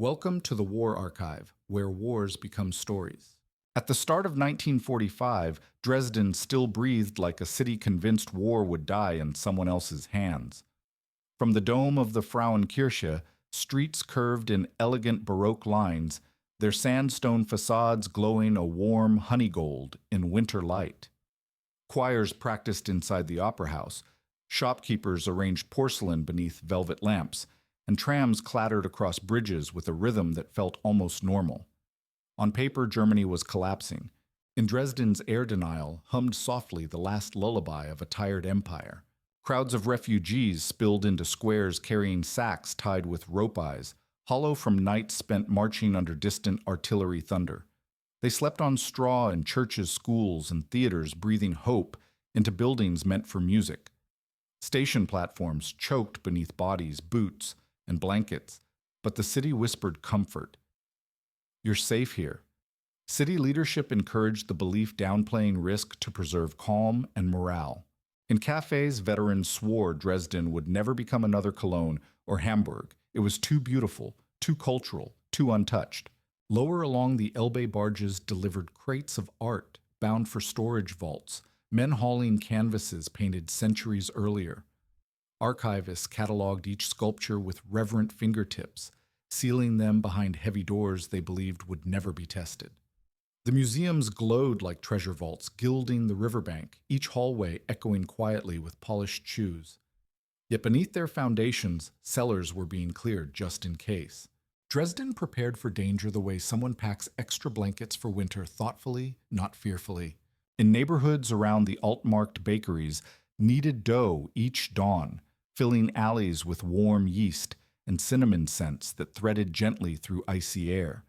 Welcome to the War Archive, where wars become stories. At the start of 1945, Dresden still breathed like a city convinced war would die in someone else's hands. From the dome of the Frauenkirche, streets curved in elegant Baroque lines, their sandstone facades glowing a warm honey gold in winter light. Choirs practiced inside the opera house, shopkeepers arranged porcelain beneath velvet lamps, and trams clattered across bridges with a rhythm that felt almost normal. On paper, Germany was collapsing. In Dresden's air denial hummed softly the last lullaby of a tired empire. Crowds of refugees spilled into squares carrying sacks tied with rope eyes, hollow from nights spent marching under distant artillery thunder. They slept on straw in churches, schools, and theaters, breathing hope into buildings meant for music. Station platforms choked beneath bodies, boots, and blankets, but the city whispered comfort. You're safe here. City leadership encouraged the belief downplaying risk to preserve calm and morale. In cafes, veterans swore Dresden would never become another Cologne or Hamburg. It was too beautiful, too cultural, too untouched. Lower along the Elbe barges delivered crates of art bound for storage vaults, men hauling canvases painted centuries earlier. Archivists cataloged each sculpture with reverent fingertips, sealing them behind heavy doors they believed would never be tested. The museums glowed like treasure vaults, gilding the riverbank, each hallway echoing quietly with polished shoes. Yet beneath their foundations, cellars were being cleared just in case. Dresden prepared for danger the way someone packs extra blankets for winter thoughtfully, not fearfully. In neighborhoods around the alt-marked bakeries, kneaded dough each dawn, filling alleys with warm yeast and cinnamon scents that threaded gently through icy air.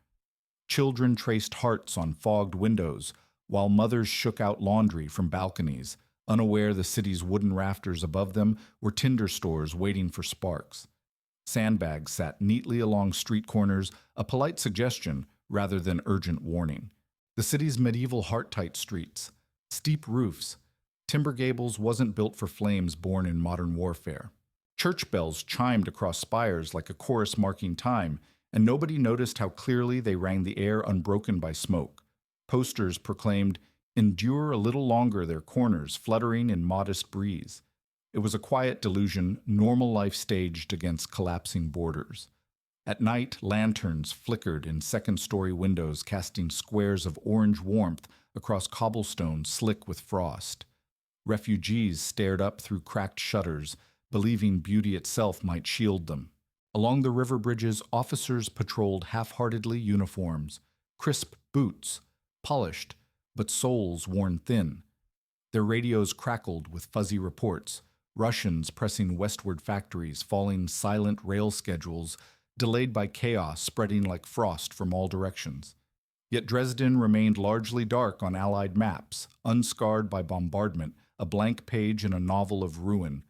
Children traced hearts on fogged windows, while mothers shook out laundry from balconies, unaware the city's wooden rafters above them were tinder stores waiting for sparks. Sandbags sat neatly along street corners, a polite suggestion rather than urgent warning. The city's medieval heart-tight streets, steep roofs, timber gables wasn't built for flames born in modern warfare. Church bells chimed across spires like a chorus marking time, and nobody noticed how clearly they rang the air unbroken by smoke. Posters proclaimed, "Endure a little longer their corners, fluttering in modest breeze." It was a quiet delusion, normal life staged against collapsing borders. At night, lanterns flickered in second-story windows, casting squares of orange warmth across cobblestones slick with frost. Refugees stared up through cracked shutters, believing beauty itself might shield them. Along the river bridges, officers patrolled half-heartedly uniforms, crisp boots, polished, but soles worn thin. Their radios crackled with fuzzy reports, Russians pressing westward factories, falling silent rail schedules, delayed by chaos spreading like frost from all directions. Yet Dresden remained largely dark on Allied maps, unscarred by bombardment, a blank page in a novel of ruin.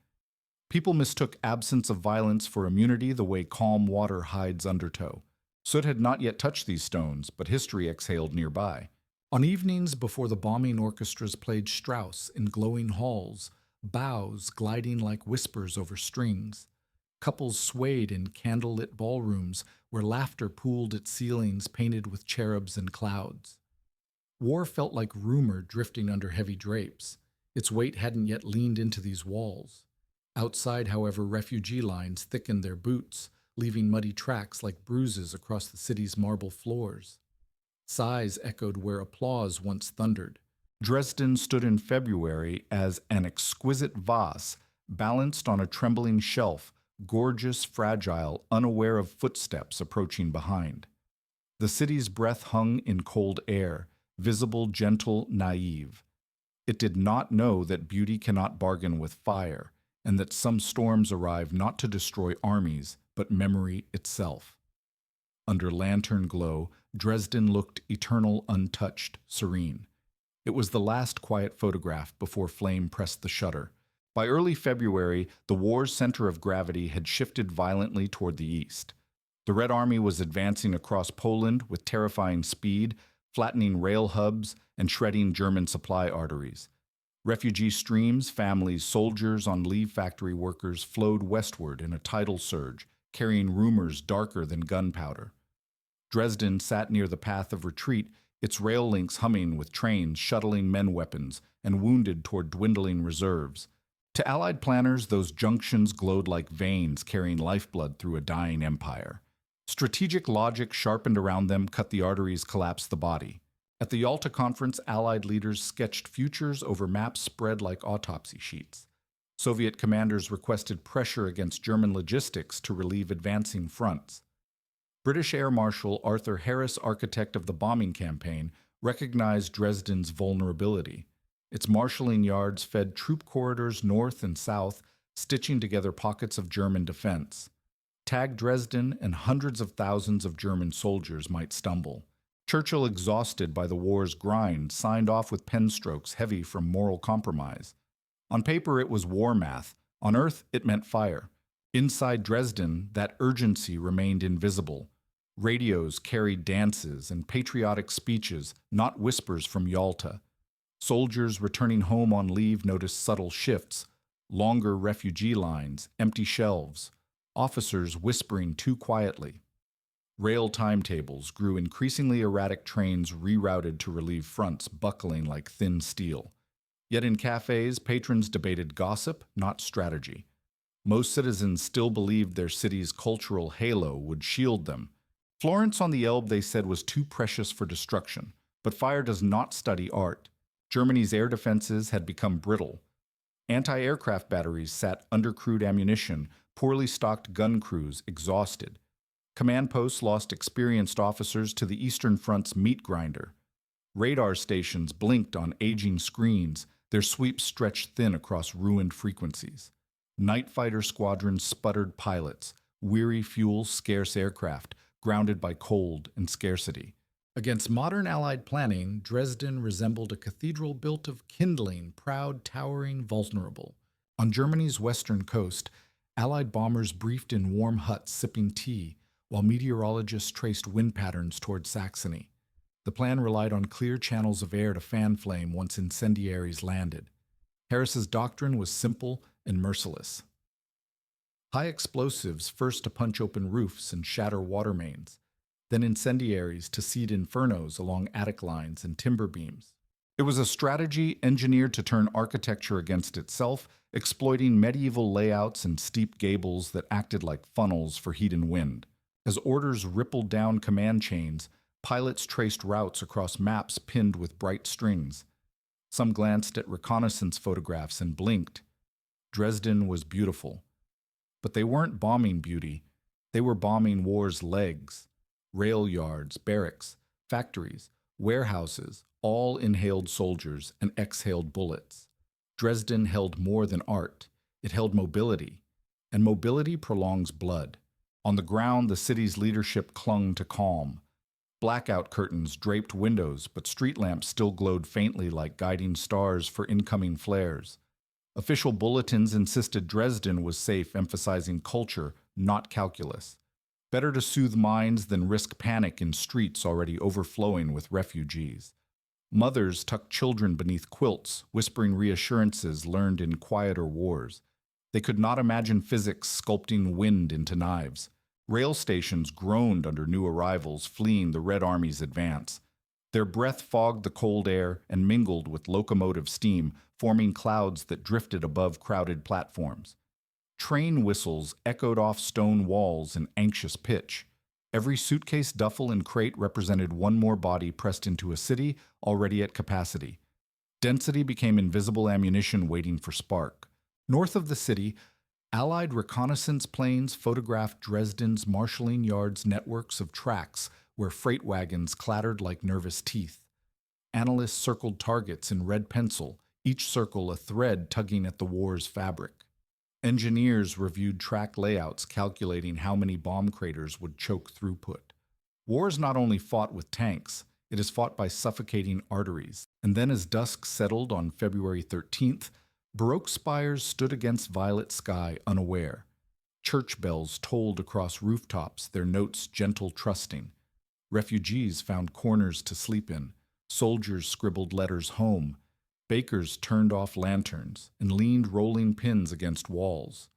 People mistook absence of violence for immunity the way calm water hides undertow. Soot had not yet touched these stones, but history exhaled nearby. On evenings before the bombing orchestras played Strauss in glowing halls, bows gliding like whispers over strings, couples swayed in candlelit ballrooms where laughter pooled at ceilings painted with cherubs and clouds. War felt like rumor drifting under heavy drapes. Its weight hadn't yet leaned into these walls. Outside, however, refugee lines thickened their boots, leaving muddy tracks like bruises across the city's marble floors. Sighs echoed where applause once thundered. Dresden stood in February as an exquisite vase, balanced on a trembling shelf, gorgeous, fragile, unaware of footsteps approaching behind. The city's breath hung in cold air, visible, gentle, naive. It did not know that beauty cannot bargain with fire, and that some storms arrive not to destroy armies, but memory itself. Under lantern glow, Dresden looked eternal, untouched, serene. It was the last quiet photograph before flame pressed the shutter. By early February, the war's center of gravity had shifted violently toward the east. The Red Army was advancing across Poland with terrifying speed, flattening rail hubs and shredding German supply arteries. Refugee streams, families, soldiers on leave, factory workers flowed westward in a tidal surge, carrying rumors darker than gunpowder. Dresden sat near the path of retreat, its rail links humming with trains shuttling men weapons and wounded toward dwindling reserves. To Allied planners, those junctions glowed like veins carrying lifeblood through a dying empire. Strategic logic sharpened around them cut the arteries, collapsed the body. At the Yalta Conference, Allied leaders sketched futures over maps spread like autopsy sheets. Soviet commanders requested pressure against German logistics to relieve advancing fronts. British Air Marshal Arthur Harris, architect of the bombing campaign, recognized Dresden's vulnerability. Its marshalling yards fed troop corridors north and south, stitching together pockets of German defense. Tag Dresden, and hundreds of thousands of German soldiers might stumble. Churchill, exhausted by the war's grind, signed off with pen strokes heavy from moral compromise. On paper, it was war math. On earth, it meant fire. Inside Dresden, that urgency remained invisible. Radios carried dances and patriotic speeches, not whispers from Yalta. Soldiers returning home on leave noticed subtle shifts, longer refugee lines, empty shelves, officers whispering too quietly. Rail timetables grew increasingly erratic, trains rerouted to relieve fronts buckling like thin steel. Yet in cafes, patrons debated gossip, not strategy. Most citizens still believed their city's cultural halo would shield them. Florence on the Elbe, they said, was too precious for destruction. But fire does not study art. Germany's air defenses had become brittle. Anti-aircraft batteries sat under crewed ammunition, poorly stocked gun crews exhausted. Command posts lost experienced officers to the Eastern Front's meat grinder. Radar stations blinked on aging screens, their sweeps stretched thin across ruined frequencies. Night fighter squadrons sputtered pilots, weary fuel, scarce aircraft, grounded by cold and scarcity. Against modern Allied planning, Dresden resembled a cathedral built of kindling, proud, towering, vulnerable. On Germany's western coast, Allied bombers briefed in warm huts sipping tea, while meteorologists traced wind patterns toward Saxony. The plan relied on clear channels of air to fan flame once incendiaries landed. Harris's doctrine was simple and merciless. High explosives first to punch open roofs and shatter water mains, then incendiaries to seed infernos along attic lines and timber beams. It was a strategy engineered to turn architecture against itself, exploiting medieval layouts and steep gables that acted like funnels for heat and wind. As orders rippled down command chains, pilots traced routes across maps pinned with bright strings. Some glanced at reconnaissance photographs and blinked. Dresden was beautiful. But they weren't bombing beauty. They were bombing war's legs. Rail yards, barracks, factories, warehouses, all inhaled soldiers and exhaled bullets. Dresden held more than art. It held mobility. And mobility prolongs blood. On the ground, the city's leadership clung to calm. Blackout curtains draped windows, but street lamps still glowed faintly like guiding stars for incoming flares. Official bulletins insisted Dresden was safe, emphasizing culture, not calculus. Better to soothe minds than risk panic in streets already overflowing with refugees. Mothers tucked children beneath quilts, whispering reassurances learned in quieter wars. They could not imagine physics sculpting wind into knives. Rail stations groaned under new arrivals fleeing the Red Army's advance. Their breath fogged the cold air and mingled with locomotive steam, forming clouds that drifted above crowded platforms. Train whistles echoed off stone walls in anxious pitch. Every suitcase, duffel, and crate represented one more body pressed into a city already at capacity. Density became invisible ammunition waiting for spark. North of the city, Allied reconnaissance planes photographed Dresden's marshalling yards networks of tracks where freight wagons clattered like nervous teeth. Analysts circled targets in red pencil, each circle a thread tugging at the war's fabric. Engineers reviewed track layouts, calculating how many bomb craters would choke throughput. War is not only fought with tanks, it is fought by suffocating arteries. And then as dusk settled on February 13th, Baroque spires stood against violet sky unaware. Church bells tolled across rooftops, their notes gentle trusting. Refugees found corners to sleep in. Soldiers scribbled letters home. Bakers turned off lanterns and leaned rolling pins against walls.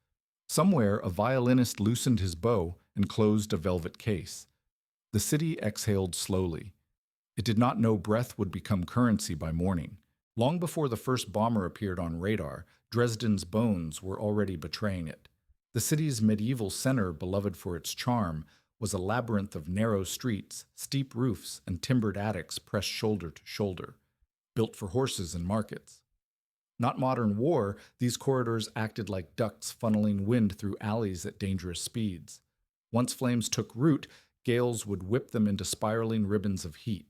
Somewhere, a violinist loosened his bow and closed a velvet case. The city exhaled slowly. It did not know breath would become currency by morning. Long before the first bomber appeared on radar, Dresden's bones were already betraying it. The city's medieval center, beloved for its charm, was a labyrinth of narrow streets, steep roofs, and timbered attics pressed shoulder to shoulder, built for horses and markets. Not modern war, these corridors acted like ducts funneling wind through alleys at dangerous speeds. Once flames took root, gales would whip them into spiraling ribbons of heat.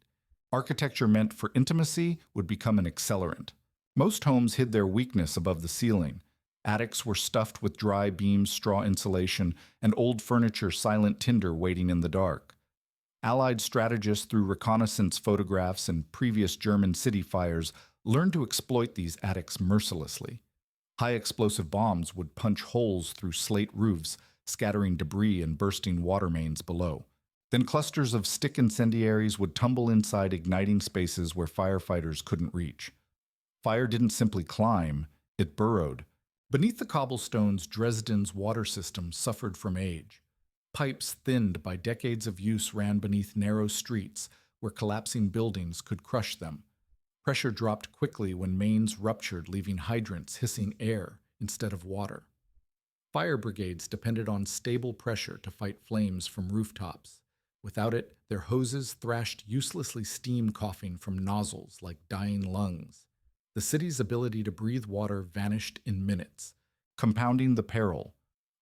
Architecture meant for intimacy would become an accelerant. Most homes hid their weakness above the ceiling. Attics were stuffed with dry beams, straw insulation, and old furniture silent tinder waiting in the dark. Allied strategists, through reconnaissance photographs and previous German city fires, learned to exploit these attics mercilessly. High-explosive bombs would punch holes through slate roofs, scattering debris and bursting water mains below. Then clusters of stick incendiaries would tumble inside igniting spaces where firefighters couldn't reach. Fire didn't simply climb, it burrowed. Beneath the cobblestones, Dresden's water system suffered from age. Pipes thinned by decades of use ran beneath narrow streets where collapsing buildings could crush them. Pressure dropped quickly when mains ruptured, leaving hydrants hissing air instead of water. Fire brigades depended on stable pressure to fight flames from rooftops. Without it, their hoses thrashed uselessly, steam coughing from nozzles like dying lungs. The city's ability to breathe water vanished in minutes. Compounding the peril,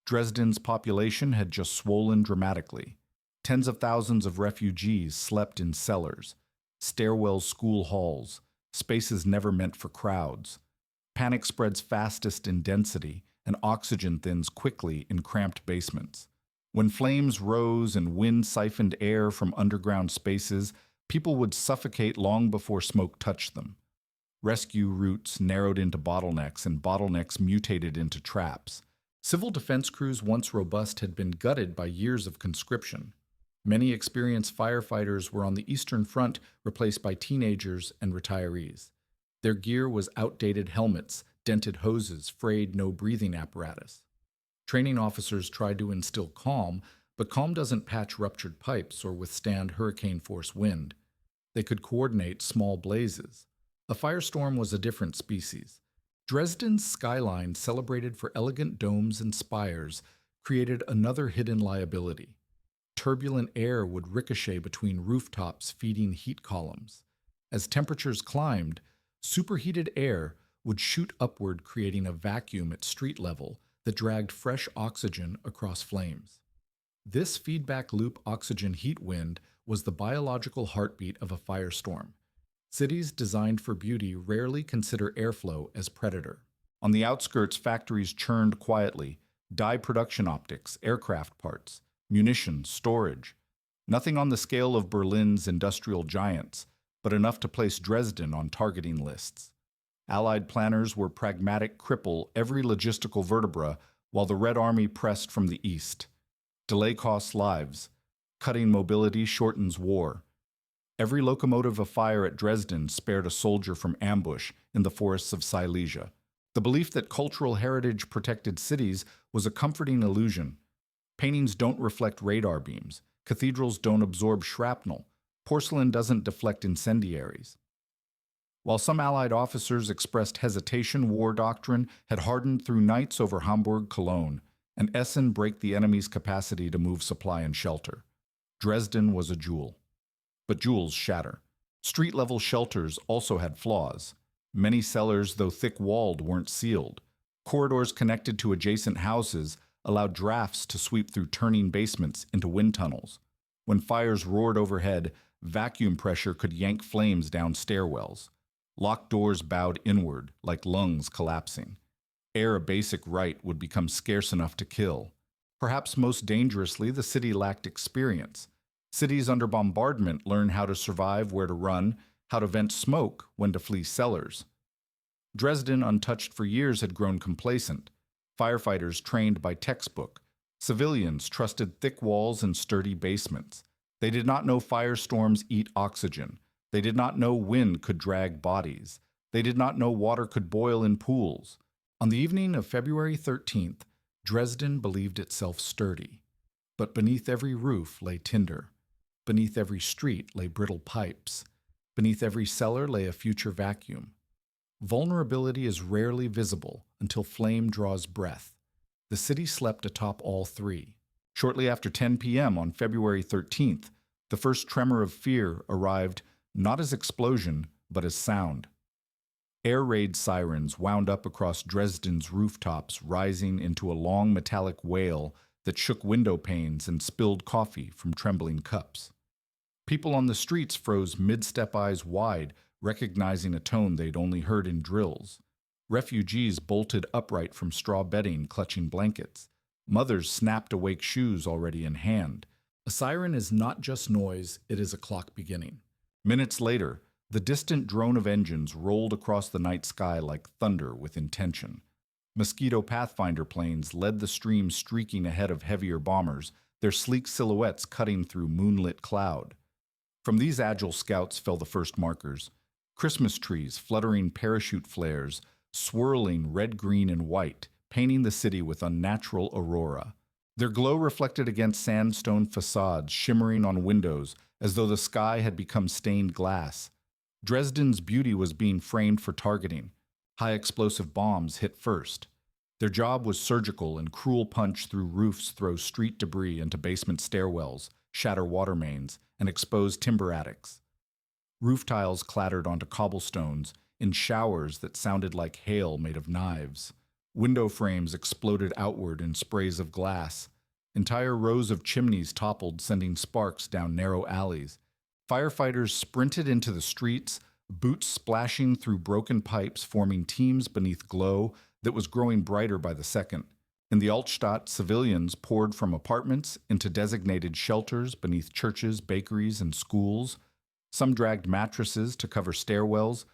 Dresden's population had just swollen dramatically. Tens of thousands of refugees slept in cellars, stairwells, school halls, spaces never meant for crowds. Panic spreads fastest in density, and oxygen thins quickly in cramped basements. When flames rose and wind siphoned air from underground spaces, people would suffocate long before smoke touched them. Rescue routes narrowed into bottlenecks, and bottlenecks mutated into traps. Civil defense crews, once robust, had been gutted by years of conscription. Many experienced firefighters were on the Eastern Front, replaced by teenagers and retirees. Their gear was outdated helmets, dented hoses, frayed no-breathing apparatus. Training officers tried to instill calm, but calm doesn't patch ruptured pipes or withstand hurricane-force wind. They could coordinate small blazes. A firestorm was a different species. Dresden's skyline, celebrated for elegant domes and spires, created another hidden liability. Turbulent air would ricochet between rooftops, feeding heat columns. As temperatures climbed, superheated air would shoot upward, creating a vacuum at street level that dragged fresh oxygen across flames. This feedback loop oxygen heat wind was the biological heartbeat of a firestorm. Cities designed for beauty rarely consider airflow as predator. On the outskirts, factories churned quietly, dye production optics, aircraft parts, munitions, storage. Nothing on the scale of Berlin's industrial giants, but enough to place Dresden on targeting lists. Allied planners were pragmatic, cripple every logistical vertebra while the Red Army pressed from the east. Delay costs lives. Cutting mobility shortens war. Every locomotive afire at Dresden spared a soldier from ambush in the forests of Silesia. The belief that cultural heritage protected cities was a comforting illusion. Paintings don't reflect radar beams. Cathedrals don't absorb shrapnel. Porcelain doesn't deflect incendiaries. While some Allied officers expressed hesitation, war doctrine had hardened through nights over Hamburg-Cologne, and Essen braked the enemy's capacity to move supply and shelter. Dresden was a jewel. But jewels shatter. Street-level shelters also had flaws. Many cellars, though thick-walled, weren't sealed. Corridors connected to adjacent houses allowed drafts to sweep through turning basements into wind tunnels. When fires roared overhead, vacuum pressure could yank flames down stairwells. Locked doors bowed inward, like lungs collapsing. Air, a basic right, would become scarce enough to kill. Perhaps most dangerously, the city lacked experience. Cities under bombardment learn how to survive, where to run, how to vent smoke, when to flee cellars. Dresden, untouched for years, had grown complacent. Firefighters trained by textbook. Civilians trusted thick walls and sturdy basements. They did not know firestorms eat oxygen. They did not know wind could drag bodies. They did not know water could boil in pools. On the evening of February 13th, Dresden believed itself sturdy. But beneath every roof lay tinder. Beneath every street lay brittle pipes. Beneath every cellar lay a future vacuum. Vulnerability is rarely visible until flame draws breath. The city slept atop all three. Shortly after 10 p.m. on February 13th, the first tremor of fear arrived not as explosion, but as sound. Air raid sirens wound up across Dresden's rooftops, rising into a long metallic wail that shook window panes and spilled coffee from trembling cups. People on the streets froze mid-step eyes wide, recognizing a tone they'd only heard in drills. Refugees bolted upright from straw bedding, clutching blankets. Mothers snapped awake shoes already in hand. A siren is not just noise, it is a clock beginning. Minutes later, the distant drone of engines rolled across the night sky like thunder with intention. Mosquito Pathfinder planes led the stream streaking ahead of heavier bombers, their sleek silhouettes cutting through moonlit cloud. From these agile scouts fell the first markers. Christmas trees, fluttering parachute flares, swirling red, green, and white, painting the city with unnatural aurora. Their glow reflected against sandstone facades, shimmering on windows, as though the sky had become stained glass. Dresden's beauty was being framed for targeting. High-explosive bombs hit first. Their job was surgical and cruel punch through roofs, throw street debris into basement stairwells, shatter water mains, and expose timber attics. Roof tiles clattered onto cobblestones in showers that sounded like hail made of knives. Window frames exploded outward in sprays of glass. Entire rows of chimneys toppled, sending sparks down narrow alleys. Firefighters sprinted into the streets, boots splashing through broken pipes, forming teams beneath glow that was growing brighter by the second. In the Altstadt, civilians poured from apartments into designated shelters beneath churches, bakeries, and schools. Some dragged mattresses to cover stairwells.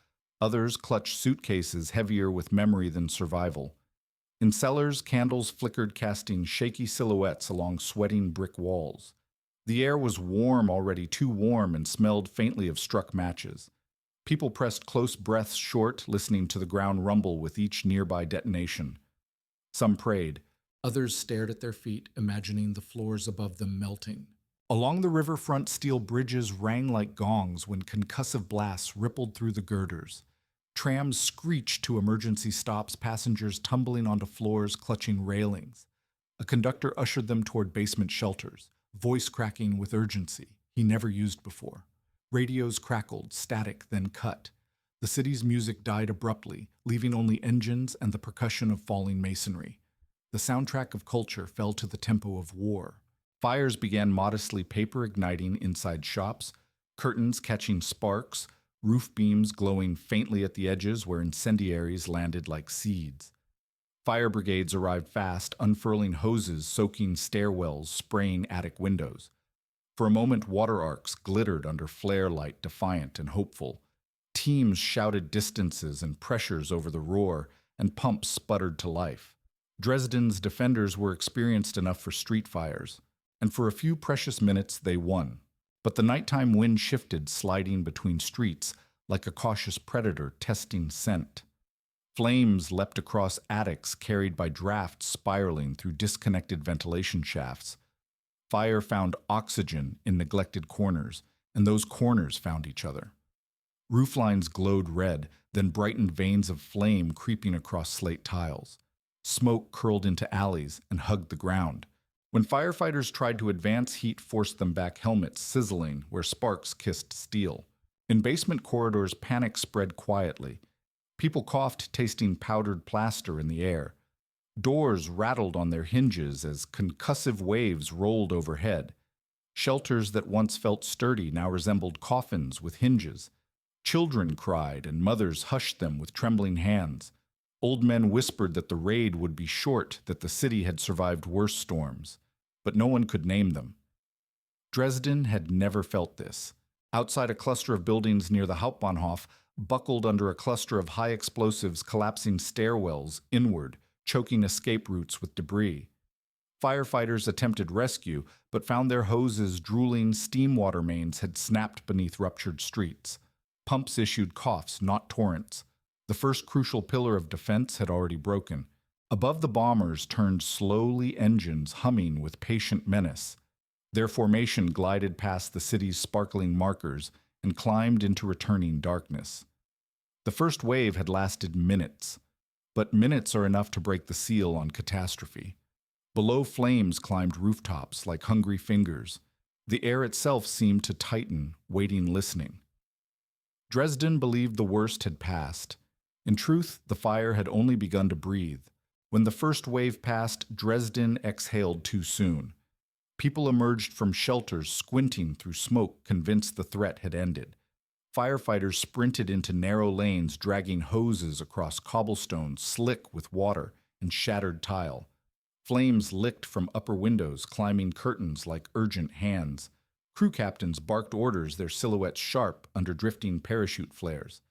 Others clutched suitcases heavier with memory than survival. In cellars, candles flickered, casting shaky silhouettes along sweating brick walls. The air was warm, already too warm, and smelled faintly of struck matches. People pressed close breaths short, listening to the ground rumble with each nearby detonation. Some prayed. Others stared at their feet, imagining the floors above them melting. Along the riverfront, steel bridges rang like gongs when concussive blasts rippled through the girders. Trams screeched to emergency stops, passengers tumbling onto floors, clutching railings. A conductor ushered them toward basement shelters, voice cracking with urgency he never used before. Radios crackled, static, then cut. The city's music died abruptly, leaving only engines and the percussion of falling masonry. The soundtrack of culture fell to the tempo of war. Fires began modestly paper-igniting inside shops, curtains catching sparks, roof beams glowing faintly at the edges where incendiaries landed like seeds. Fire brigades arrived fast, unfurling hoses, soaking stairwells, spraying attic windows. For a moment, water arcs glittered under flare light, defiant and hopeful. Teams shouted distances and pressures over the roar, and pumps sputtered to life. Dresden's defenders were experienced enough for street fires, and for a few precious minutes they won. But the nighttime wind shifted, sliding between streets like a cautious predator testing scent. Flames leapt across attics carried by drafts spiraling through disconnected ventilation shafts. Fire found oxygen in neglected corners, and those corners found each other. Rooflines glowed red, then brightened veins of flame creeping across slate tiles. Smoke curled into alleys and hugged the ground. When firefighters tried to advance, heat forced them back, helmets sizzling where sparks kissed steel. In basement corridors, panic spread quietly. People coughed, tasting powdered plaster in the air. Doors rattled on their hinges as concussive waves rolled overhead. Shelters that once felt sturdy now resembled coffins with hinges. Children cried, and mothers hushed them with trembling hands. Old men whispered that the raid would be short, that the city had survived worse storms. But no one could name them. Dresden had never felt this. Outside a cluster of buildings near the Hauptbahnhof, buckled under a cluster of high explosives collapsing stairwells inward, choking escape routes with debris. Firefighters attempted rescue, but found their hoses drooling, steam water mains had snapped beneath ruptured streets. Pumps issued coughs, not torrents. The first crucial pillar of defense had already broken. Above the bombers turned slowly engines humming with patient menace. Their formation glided past the city's sparkling markers and climbed into returning darkness. The first wave had lasted minutes, but minutes are enough to break the seal on catastrophe. Below, flames climbed rooftops like hungry fingers. The air itself seemed to tighten, waiting, listening. Dresden believed the worst had passed. In truth, the fire had only begun to breathe. When the first wave passed, Dresden exhaled too soon. People emerged from shelters, squinting through smoke, convinced the threat had ended. Firefighters sprinted into narrow lanes, dragging hoses across cobblestones slick with water and shattered tile. Flames licked from upper windows, climbing curtains like urgent hands. Crew captains barked orders, their silhouettes sharp under drifting parachute flares.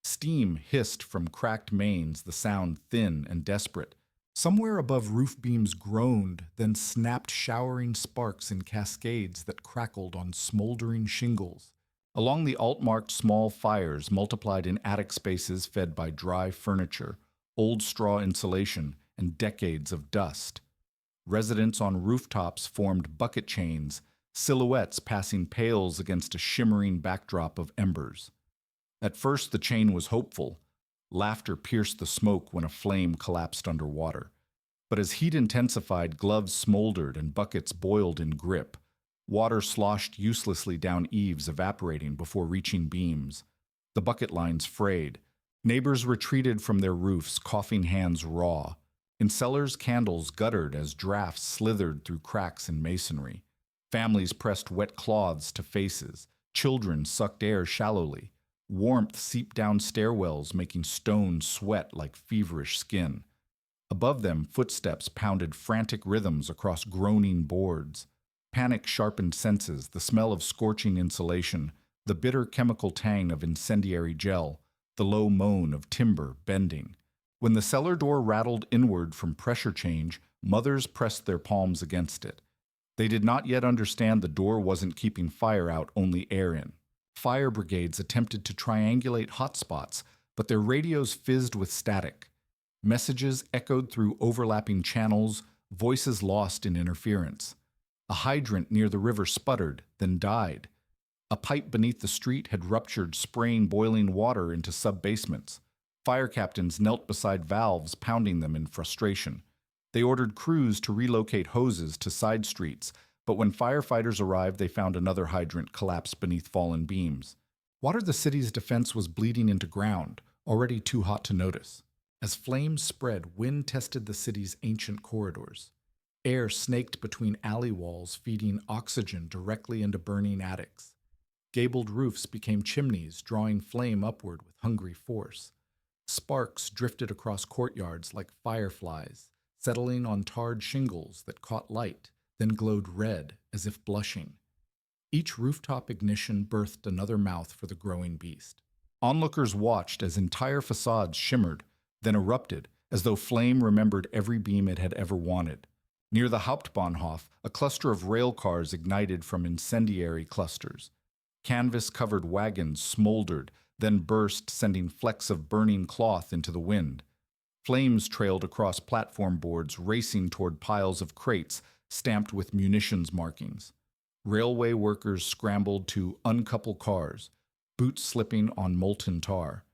Steam hissed from cracked mains, the sound thin and desperate. Somewhere above, roof beams groaned, then snapped, showering sparks in cascades that crackled on smoldering shingles. Along the alt-marked small fires multiplied in attic spaces fed by dry furniture, old straw insulation, and decades of dust. Residents on rooftops formed bucket chains, silhouettes passing pails against a shimmering backdrop of embers. At first the chain was hopeful. Laughter pierced the smoke when a flame collapsed underwater. But as heat intensified, gloves smoldered and buckets boiled in grip. Water sloshed uselessly down eaves, evaporating before reaching beams. The bucket lines frayed. Neighbors retreated from their roofs, coughing hands raw. In cellars, candles guttered as drafts slithered through cracks in masonry. Families pressed wet cloths to faces. Children sucked air shallowly. Warmth seeped down stairwells, making stone sweat like feverish skin. Above them, footsteps pounded frantic rhythms across groaning boards. Panic sharpened senses, the smell of scorching insulation, the bitter chemical tang of incendiary gel, the low moan of timber bending. When the cellar door rattled inward from pressure change, mothers pressed their palms against it. They did not yet understand the door wasn't keeping fire out, only air in. Fire brigades attempted to triangulate hotspots, but their radios fizzed with static. Messages echoed through overlapping channels, voices lost in interference. A hydrant near the river sputtered, then died. A pipe beneath the street had ruptured, spraying boiling water into sub-basements. Fire captains knelt beside valves, pounding them in frustration. They ordered crews to relocate hoses to side streets, but when firefighters arrived, they found another hydrant collapsed beneath fallen beams. Water the city's defense was bleeding into ground, already too hot to notice. As flames spread, wind tested the city's ancient corridors. Air snaked between alley walls, feeding oxygen directly into burning attics. Gabled roofs became chimneys, drawing flame upward with hungry force. Sparks drifted across courtyards like fireflies, settling on tarred shingles that caught light, then glowed red as if blushing. Each rooftop ignition birthed another mouth for the growing beast. Onlookers watched as entire facades shimmered, then erupted, as though flame remembered every beam it had ever wanted. Near the Hauptbahnhof, a cluster of rail cars ignited from incendiary clusters. Canvas-covered wagons smoldered, then burst, sending flecks of burning cloth into the wind. Flames trailed across platform boards, racing toward piles of crates stamped with munitions markings. Railway workers scrambled to uncouple cars, boots slipping on molten tar.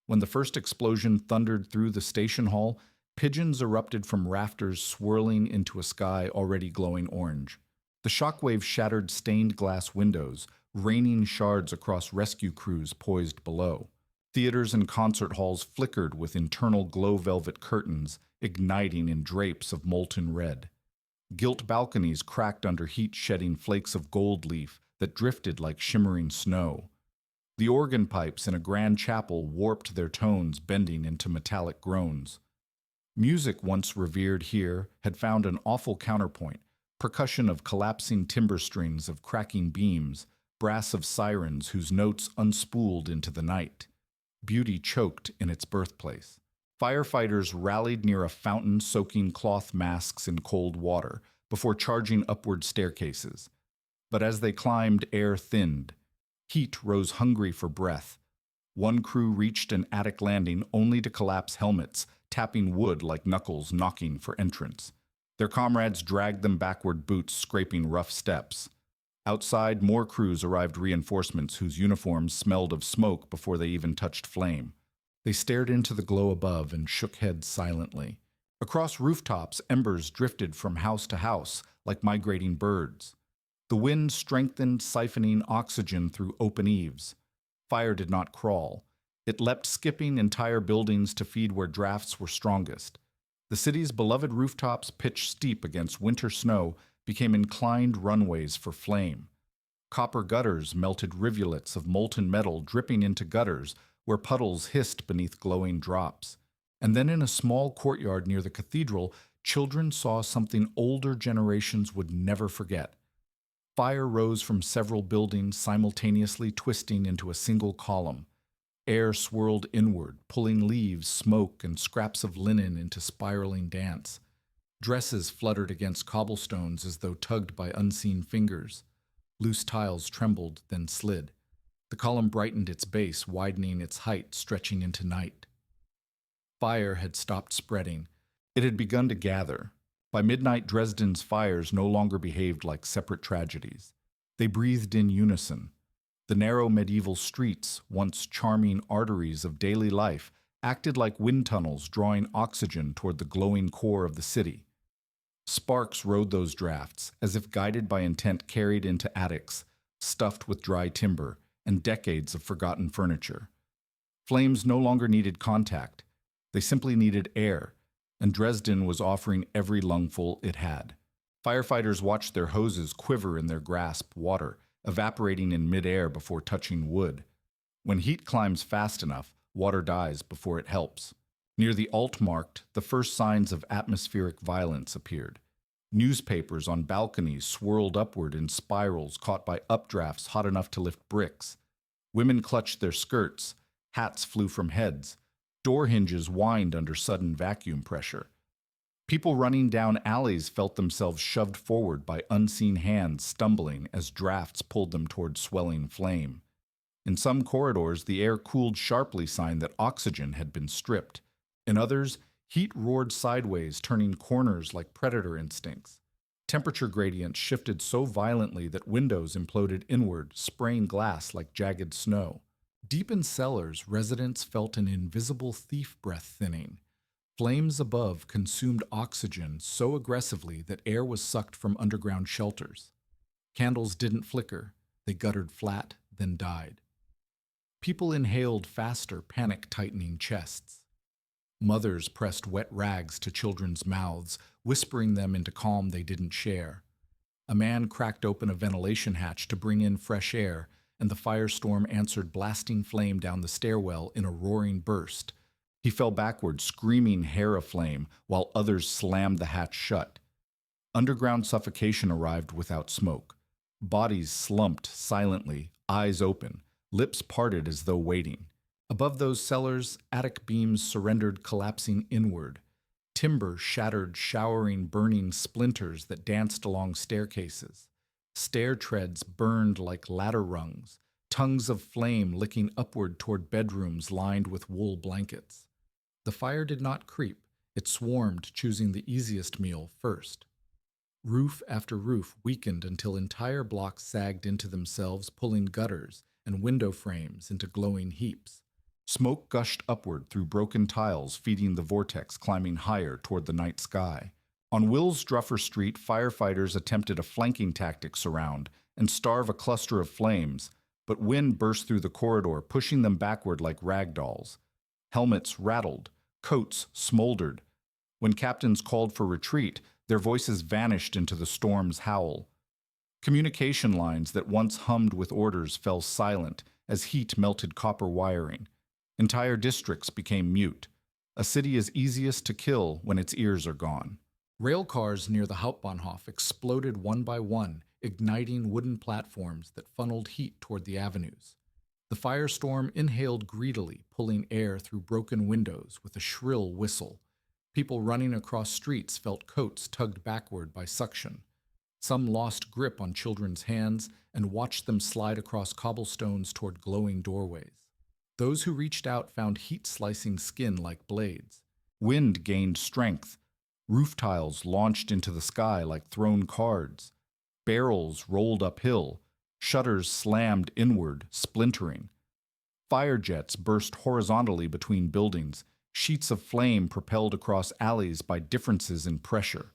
When the first explosion thundered through the station hall, pigeons erupted from rafters, swirling into a sky already glowing orange. The shockwave shattered stained glass windows, raining shards across rescue crews poised below. Theaters and concert halls flickered with internal glow-velvet curtains, igniting in drapes of molten red. Gilt balconies cracked under heat, shedding flakes of gold leaf that drifted like shimmering snow. The organ pipes in a grand chapel warped their tones, bending into metallic groans. Music once revered here had found an awful counterpoint, percussion of collapsing timber strings, of cracking beams, brass of sirens whose notes unspooled into the night. Beauty choked in its birthplace. Firefighters rallied near a fountain, soaking cloth masks in cold water before charging upward staircases. But as they climbed, air thinned. Heat rose hungry for breath. One crew reached an attic landing only to collapse helmets, tapping wood like knuckles knocking for entrance. Their comrades dragged them backward, boots scraping rough steps. Outside, more crews arrived, reinforcements whose uniforms smelled of smoke before they even touched flame. They stared into the glow above and shook heads silently. Across rooftops, embers drifted from house to house like migrating birds. The wind strengthened, siphoning oxygen through open eaves. Fire did not crawl. It leapt, skipping entire buildings to feed where drafts were strongest. The city's beloved rooftops, pitched steep against winter snow, became inclined runways for flame. Copper gutters melted, rivulets of molten metal dripping into gutters where puddles hissed beneath glowing drops. And then in a small courtyard near the cathedral, children saw something older generations would never forget. Fire rose from several buildings, simultaneously twisting into a single column. Air swirled inward, pulling leaves, smoke, and scraps of linen into spiraling dance. Dresses fluttered against cobblestones as though tugged by unseen fingers. Loose tiles trembled, then slid. The column brightened its base, widening its height, stretching into night. Fire had stopped spreading. It had begun to gather. By midnight, Dresden's fires no longer behaved like separate tragedies. They breathed in unison. The narrow medieval streets, once charming arteries of daily life, acted like wind tunnels drawing oxygen toward the glowing core of the city. Sparks rode those drafts, as if guided by intent, carried into attics, stuffed with dry timber and decades of forgotten furniture. Flames no longer needed contact. They simply needed air, and Dresden was offering every lungful it had. Firefighters watched their hoses quiver in their grasp, water evaporating in midair before touching wood. When heat climbs fast enough, water dies before it helps. Near the alt-marked, the first signs of atmospheric violence appeared. Newspapers on balconies swirled upward in spirals caught by updrafts hot enough to lift bricks. Women clutched their skirts, hats flew from heads, door hinges whined under sudden vacuum pressure. People running down alleys felt themselves shoved forward by unseen hands, stumbling as drafts pulled them toward swelling flame. In some corridors, the air cooled sharply, sign that oxygen had been stripped. In others, heat roared sideways, turning corners like predator instincts. Temperature gradients shifted so violently that windows imploded inward, spraying glass like jagged snow. Deep in cellars, residents felt an invisible thief breath thinning. Flames above consumed oxygen so aggressively that air was sucked from underground shelters. Candles didn't flicker. They guttered flat, then died. People inhaled faster, panic-tightening chests. Mothers pressed wet rags to children's mouths, whispering them into calm they didn't share. A man cracked open a ventilation hatch to bring in fresh air, and the firestorm answered blasting flame down the stairwell in a roaring burst. He fell backward, screaming hair aflame, while others slammed the hatch shut. Underground suffocation arrived without smoke. Bodies slumped silently, eyes open, lips parted as though waiting. Above those cellars, attic beams surrendered, collapsing inward. Timber shattered, showering burning splinters that danced along staircases. Stair treads burned like ladder rungs, tongues of flame licking upward toward bedrooms lined with wool blankets. The fire did not creep. It swarmed, choosing the easiest meal first. Roof after roof weakened until entire blocks sagged into themselves, pulling gutters and window frames into glowing heaps. Smoke gushed upward through broken tiles, feeding the vortex, climbing higher toward the night sky. On Wilsdruffer Street, firefighters attempted a flanking tactic surround and starve a cluster of flames, but wind burst through the corridor, pushing them backward like rag dolls. Helmets rattled, coats smoldered. When captains called for retreat, their voices vanished into the storm's howl. Communication lines that once hummed with orders fell silent as heat melted copper wiring. Entire districts became mute. A city is easiest to kill when its ears are gone. Rail cars near the Hauptbahnhof exploded one by one, igniting wooden platforms that funneled heat toward the avenues. The firestorm inhaled greedily, pulling air through broken windows with a shrill whistle. People running across streets felt coats tugged backward by suction. Some lost grip on children's hands and watched them slide across cobblestones toward glowing doorways. Those who reached out found heat slicing skin like blades. Wind gained strength. Roof tiles launched into the sky like thrown cards. Barrels rolled uphill. Shutters slammed inward, splintering. Fire jets burst horizontally between buildings. Sheets of flame propelled across alleys by differences in pressure.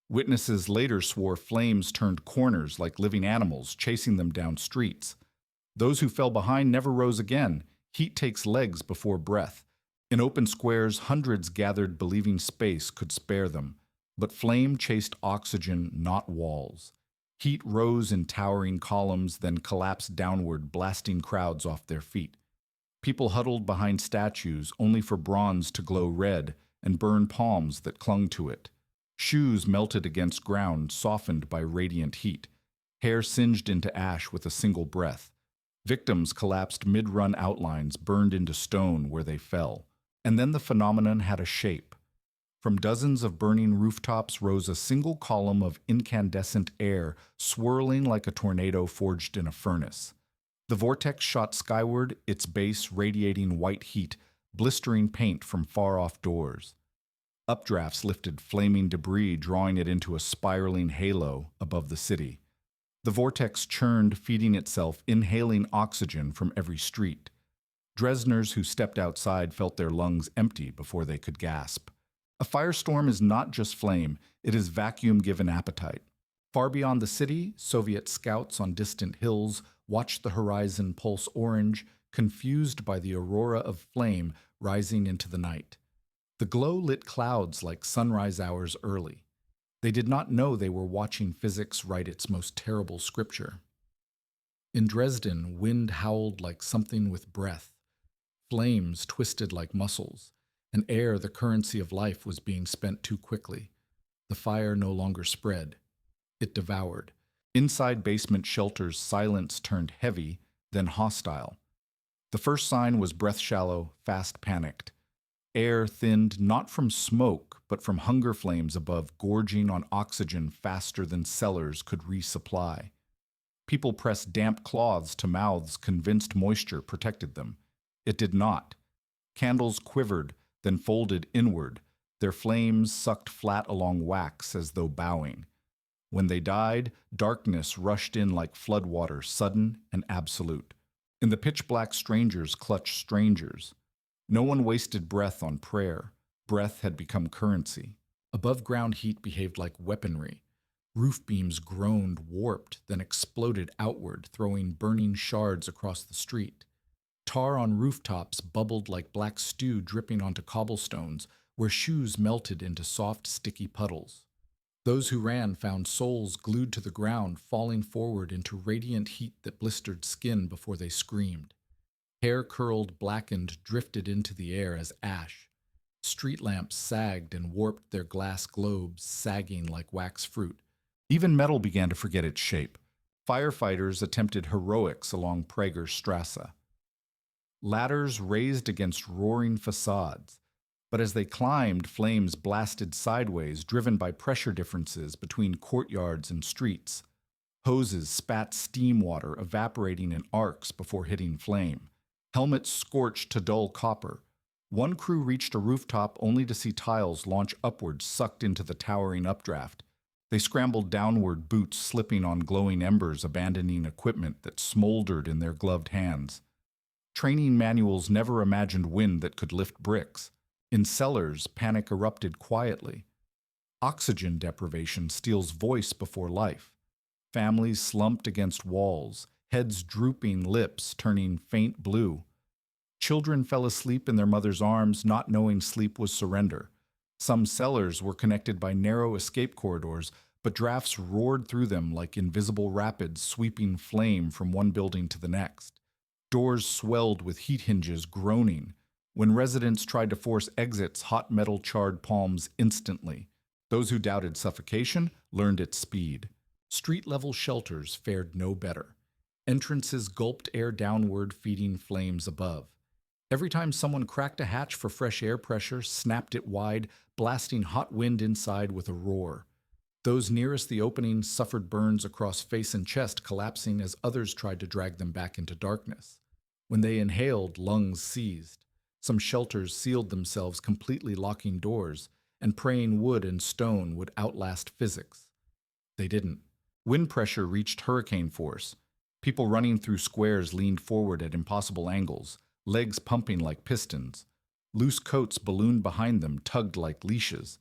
Witnesses later swore flames turned corners like living animals, chasing them down streets. Those who fell behind never rose again. Heat takes legs before breath. In open squares, hundreds gathered believing space could spare them. But flame chased oxygen, not walls. Heat rose in towering columns, then collapsed downward, blasting crowds off their feet. People huddled behind statues, only for bronze to glow red and burn palms that clung to it. Shoes melted against ground, softened by radiant heat. Hair singed into ash with a single breath. Victims collapsed mid-run outlines, burned into stone where they fell. And then the phenomenon had a shape. From dozens of burning rooftops rose a single column of incandescent air, swirling like a tornado forged in a furnace. The vortex shot skyward, its base radiating white heat, blistering paint from far-off doors. Updrafts lifted flaming debris, drawing it into a spiraling halo above the city. The vortex churned, feeding itself, inhaling oxygen from every street. Dresdeners who stepped outside felt their lungs empty before they could gasp. A firestorm is not just flame, it is vacuum-given appetite. Far beyond the city, Soviet scouts on distant hills watched the horizon pulse orange, confused by the aurora of flame rising into the night. The glow lit clouds like sunrise hours early. They did not know they were watching physics write its most terrible scripture. In Dresden, wind howled like something with breath. Flames twisted like muscles, and air, the currency of life, was being spent too quickly. The fire no longer spread. It devoured. Inside basement shelters, silence turned heavy, then hostile. The first sign was breath-shallow, fast-panicked. Air thinned not from smoke, but from hunger flames above, gorging on oxygen faster than cellars could resupply. People pressed damp cloths to mouths, convinced moisture protected them. It did not. Candles quivered, then folded inward. Their flames sucked flat along wax as though bowing. When they died, darkness rushed in like floodwater, sudden and absolute. In the pitch-black, strangers clutched strangers. No one wasted breath on prayer. Breath had become currency. Above-ground heat behaved like weaponry. Roof beams groaned, warped, then exploded outward, throwing burning shards across the street. Tar on rooftops bubbled like black stew dripping onto cobblestones, where shoes melted into soft, sticky puddles. Those who ran found souls glued to the ground, falling forward into radiant heat that blistered skin before they screamed. Hair curled, blackened, drifted into the air as ash. Street lamps sagged and warped their glass globes, sagging like wax fruit. Even metal began to forget its shape. Firefighters attempted heroics along Prager's Strasse. Ladders raised against roaring facades. But as they climbed, flames blasted sideways, driven by pressure differences between courtyards and streets. Hoses spat steam water, evaporating in arcs before hitting flame. Helmets scorched to dull copper. One crew reached a rooftop only to see tiles launch upward, sucked into the towering updraft. They scrambled downward, boots slipping on glowing embers, abandoning equipment that smoldered in their gloved hands. Training manuals never imagined wind that could lift bricks. In cellars, panic erupted quietly. Oxygen deprivation steals voice before life. Families slumped against walls, heads drooping, lips turning faint blue. Children fell asleep in their mother's arms, not knowing sleep was surrender. Some cellars were connected by narrow escape corridors, but drafts roared through them like invisible rapids, sweeping flame from one building to the next. Doors swelled with heat hinges groaning. When residents tried to force exits, hot metal charred palms instantly. Those who doubted suffocation learned its speed. Street-level shelters fared no better. Entrances gulped air downward, feeding flames above. Every time someone cracked a hatch for fresh air pressure, snapped it wide, blasting hot wind inside with a roar. Those nearest the opening suffered burns across face and chest, collapsing as others tried to drag them back into darkness. When they inhaled, lungs seized. Some shelters sealed themselves, completely locking doors, and praying wood and stone would outlast physics. They didn't. Wind pressure reached hurricane force. People running through squares leaned forward at impossible angles, legs pumping like pistons. Loose coats ballooned behind them, tugged like leashes.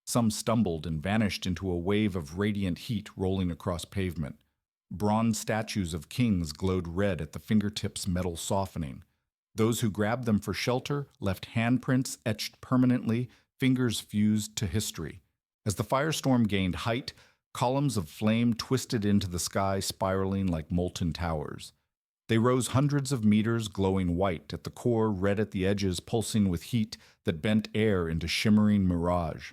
Some stumbled and vanished into a wave of radiant heat rolling across pavement. Bronze statues of kings glowed red at the fingertips' metal softening. Those who grabbed them for shelter left handprints etched permanently, fingers fused to history. As the firestorm gained height, columns of flame twisted into the sky, spiraling like molten towers. They rose hundreds of meters, glowing white at the core, red at the edges, pulsing with heat that bent air into shimmering mirage.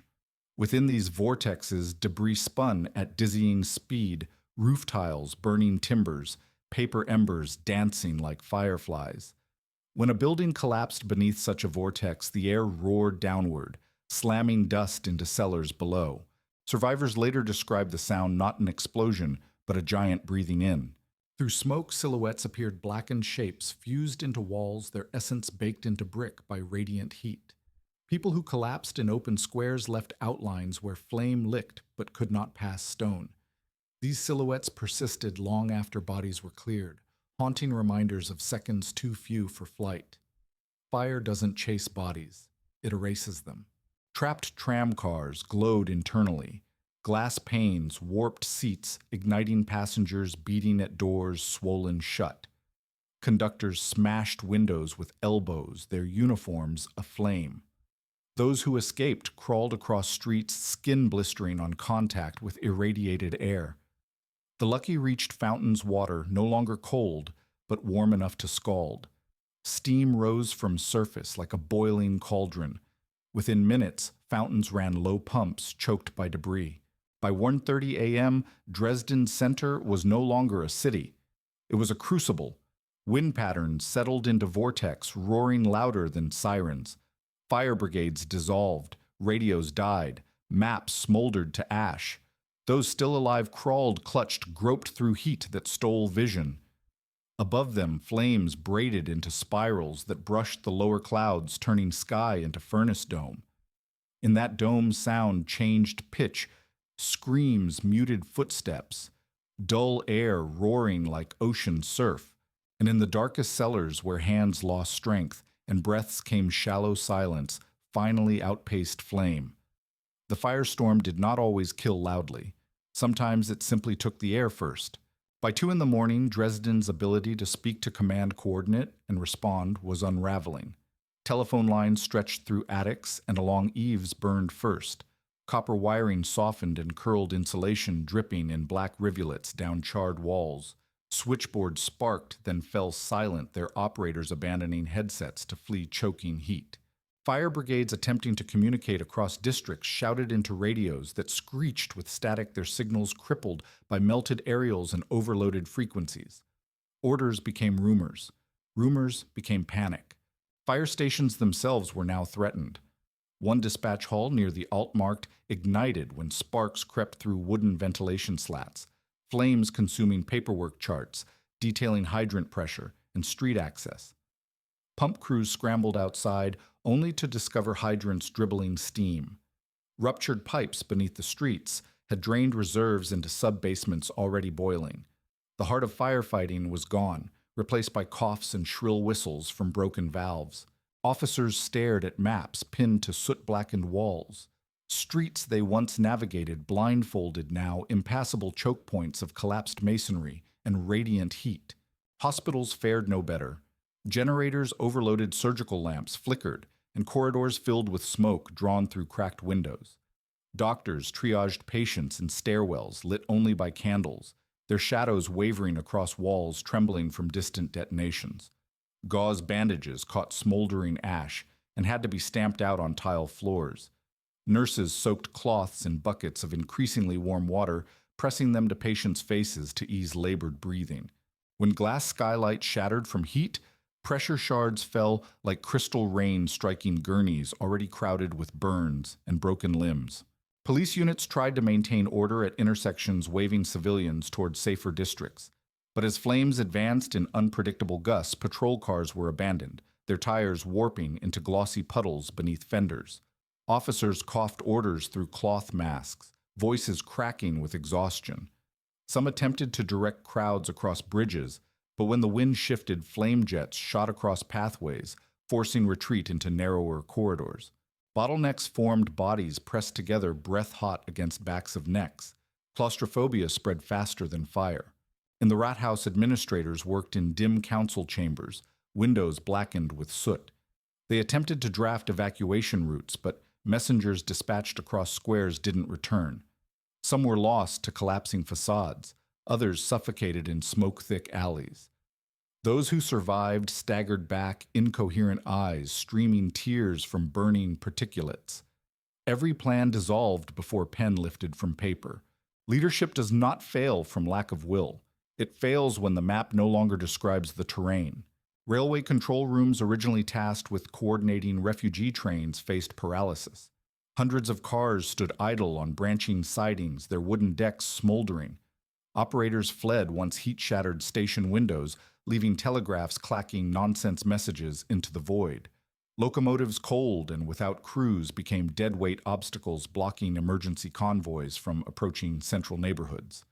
Within these vortexes, debris spun at dizzying speed, roof tiles, burning timbers, paper embers dancing like fireflies. When a building collapsed beneath such a vortex, the air roared downward, slamming dust into cellars below. Survivors later described the sound not an explosion, but a giant breathing in. Through smoke, silhouettes appeared blackened shapes fused into walls, their essence baked into brick by radiant heat. People who collapsed in open squares left outlines where flame licked but could not pass stone. These silhouettes persisted long after bodies were cleared, haunting reminders of seconds too few for flight. Fire doesn't chase bodies, it erases them. Trapped tram cars glowed internally. Glass panes, warped seats, igniting passengers beating at doors swollen shut. Conductors smashed windows with elbows, their uniforms aflame. Those who escaped crawled across streets, skin blistering on contact with irradiated air. The lucky reached fountains' water, no longer cold, but warm enough to scald. Steam rose from surface like a boiling cauldron. Within minutes, fountains ran low pumps, choked by debris. By 1:30 a.m., Dresden's center was no longer a city. It was a crucible. Wind patterns settled into vortex, roaring louder than sirens. Fire brigades dissolved, radios died, maps smoldered to ash. Those still alive crawled, clutched, groped through heat that stole vision. Above them, flames braided into spirals that brushed the lower clouds, turning sky into furnace dome. In that dome, sound changed pitch, screams muted footsteps, dull air roaring like ocean surf, and in the darkest cellars where hands lost strength and breaths came shallow silence, finally outpaced flame. The firestorm did not always kill loudly. Sometimes it simply took the air first. By 2 a.m, Dresden's ability to speak to command coordinate and respond was unraveling. Telephone lines stretched through attics and along eaves burned first. Copper wiring softened and curled insulation dripping in black rivulets down charred walls. Switchboards sparked, then fell silent, their operators abandoning headsets to flee choking heat. Fire brigades attempting to communicate across districts shouted into radios that screeched with static, their signals crippled by melted aerials and overloaded frequencies. Orders became rumors. Rumors became panic. Fire stations themselves were now threatened. One dispatch hall near the alt-marked ignited when sparks crept through wooden ventilation slats, flames consuming paperwork charts, detailing hydrant pressure and street access. Pump crews scrambled outside, only to discover hydrants dribbling steam. Ruptured pipes beneath the streets had drained reserves into sub-basements already boiling. The heart of firefighting was gone, replaced by coughs and shrill whistles from broken valves. Officers stared at maps pinned to soot-blackened walls. Streets they once navigated blindfolded now, impassable choke points of collapsed masonry and radiant heat. Hospitals fared no better. Generators overloaded surgical lamps flickered, and corridors filled with smoke drawn through cracked windows. Doctors triaged patients in stairwells lit only by candles, their shadows wavering across walls trembling from distant detonations. Gauze bandages caught smoldering ash and had to be stamped out on tile floors. Nurses soaked cloths in buckets of increasingly warm water, pressing them to patients' faces to ease labored breathing. When glass skylight shattered from heat, pressure shards fell like crystal rain striking gurneys already crowded with burns and broken limbs. Police units tried to maintain order at intersections, waving civilians toward safer districts. But as flames advanced in unpredictable gusts, patrol cars were abandoned, their tires warping into glossy puddles beneath fenders. Officers coughed orders through cloth masks, voices cracking with exhaustion. Some attempted to direct crowds across bridges, but when the wind shifted, flame jets shot across pathways, forcing retreat into narrower corridors. Bottlenecks formed bodies pressed together breath-hot against backs of necks. Claustrophobia spread faster than fire. In the rat house, administrators worked in dim council chambers, windows blackened with soot. They attempted to draft evacuation routes, but messengers dispatched across squares didn't return. Some were lost to collapsing facades, others suffocated in smoke-thick alleys. Those who survived staggered back, incoherent eyes streaming tears from burning particulates. Every plan dissolved before pen lifted from paper. Leadership does not fail from lack of will. It fails when the map no longer describes the terrain. Railway control rooms originally tasked with coordinating refugee trains faced paralysis. Hundreds of cars stood idle on branching sidings, their wooden decks smoldering. Operators fled once heat shattered station windows, leaving telegraphs clacking nonsense messages into the void. Locomotives cold and without crews became deadweight obstacles blocking emergency convoys from approaching central neighborhoods.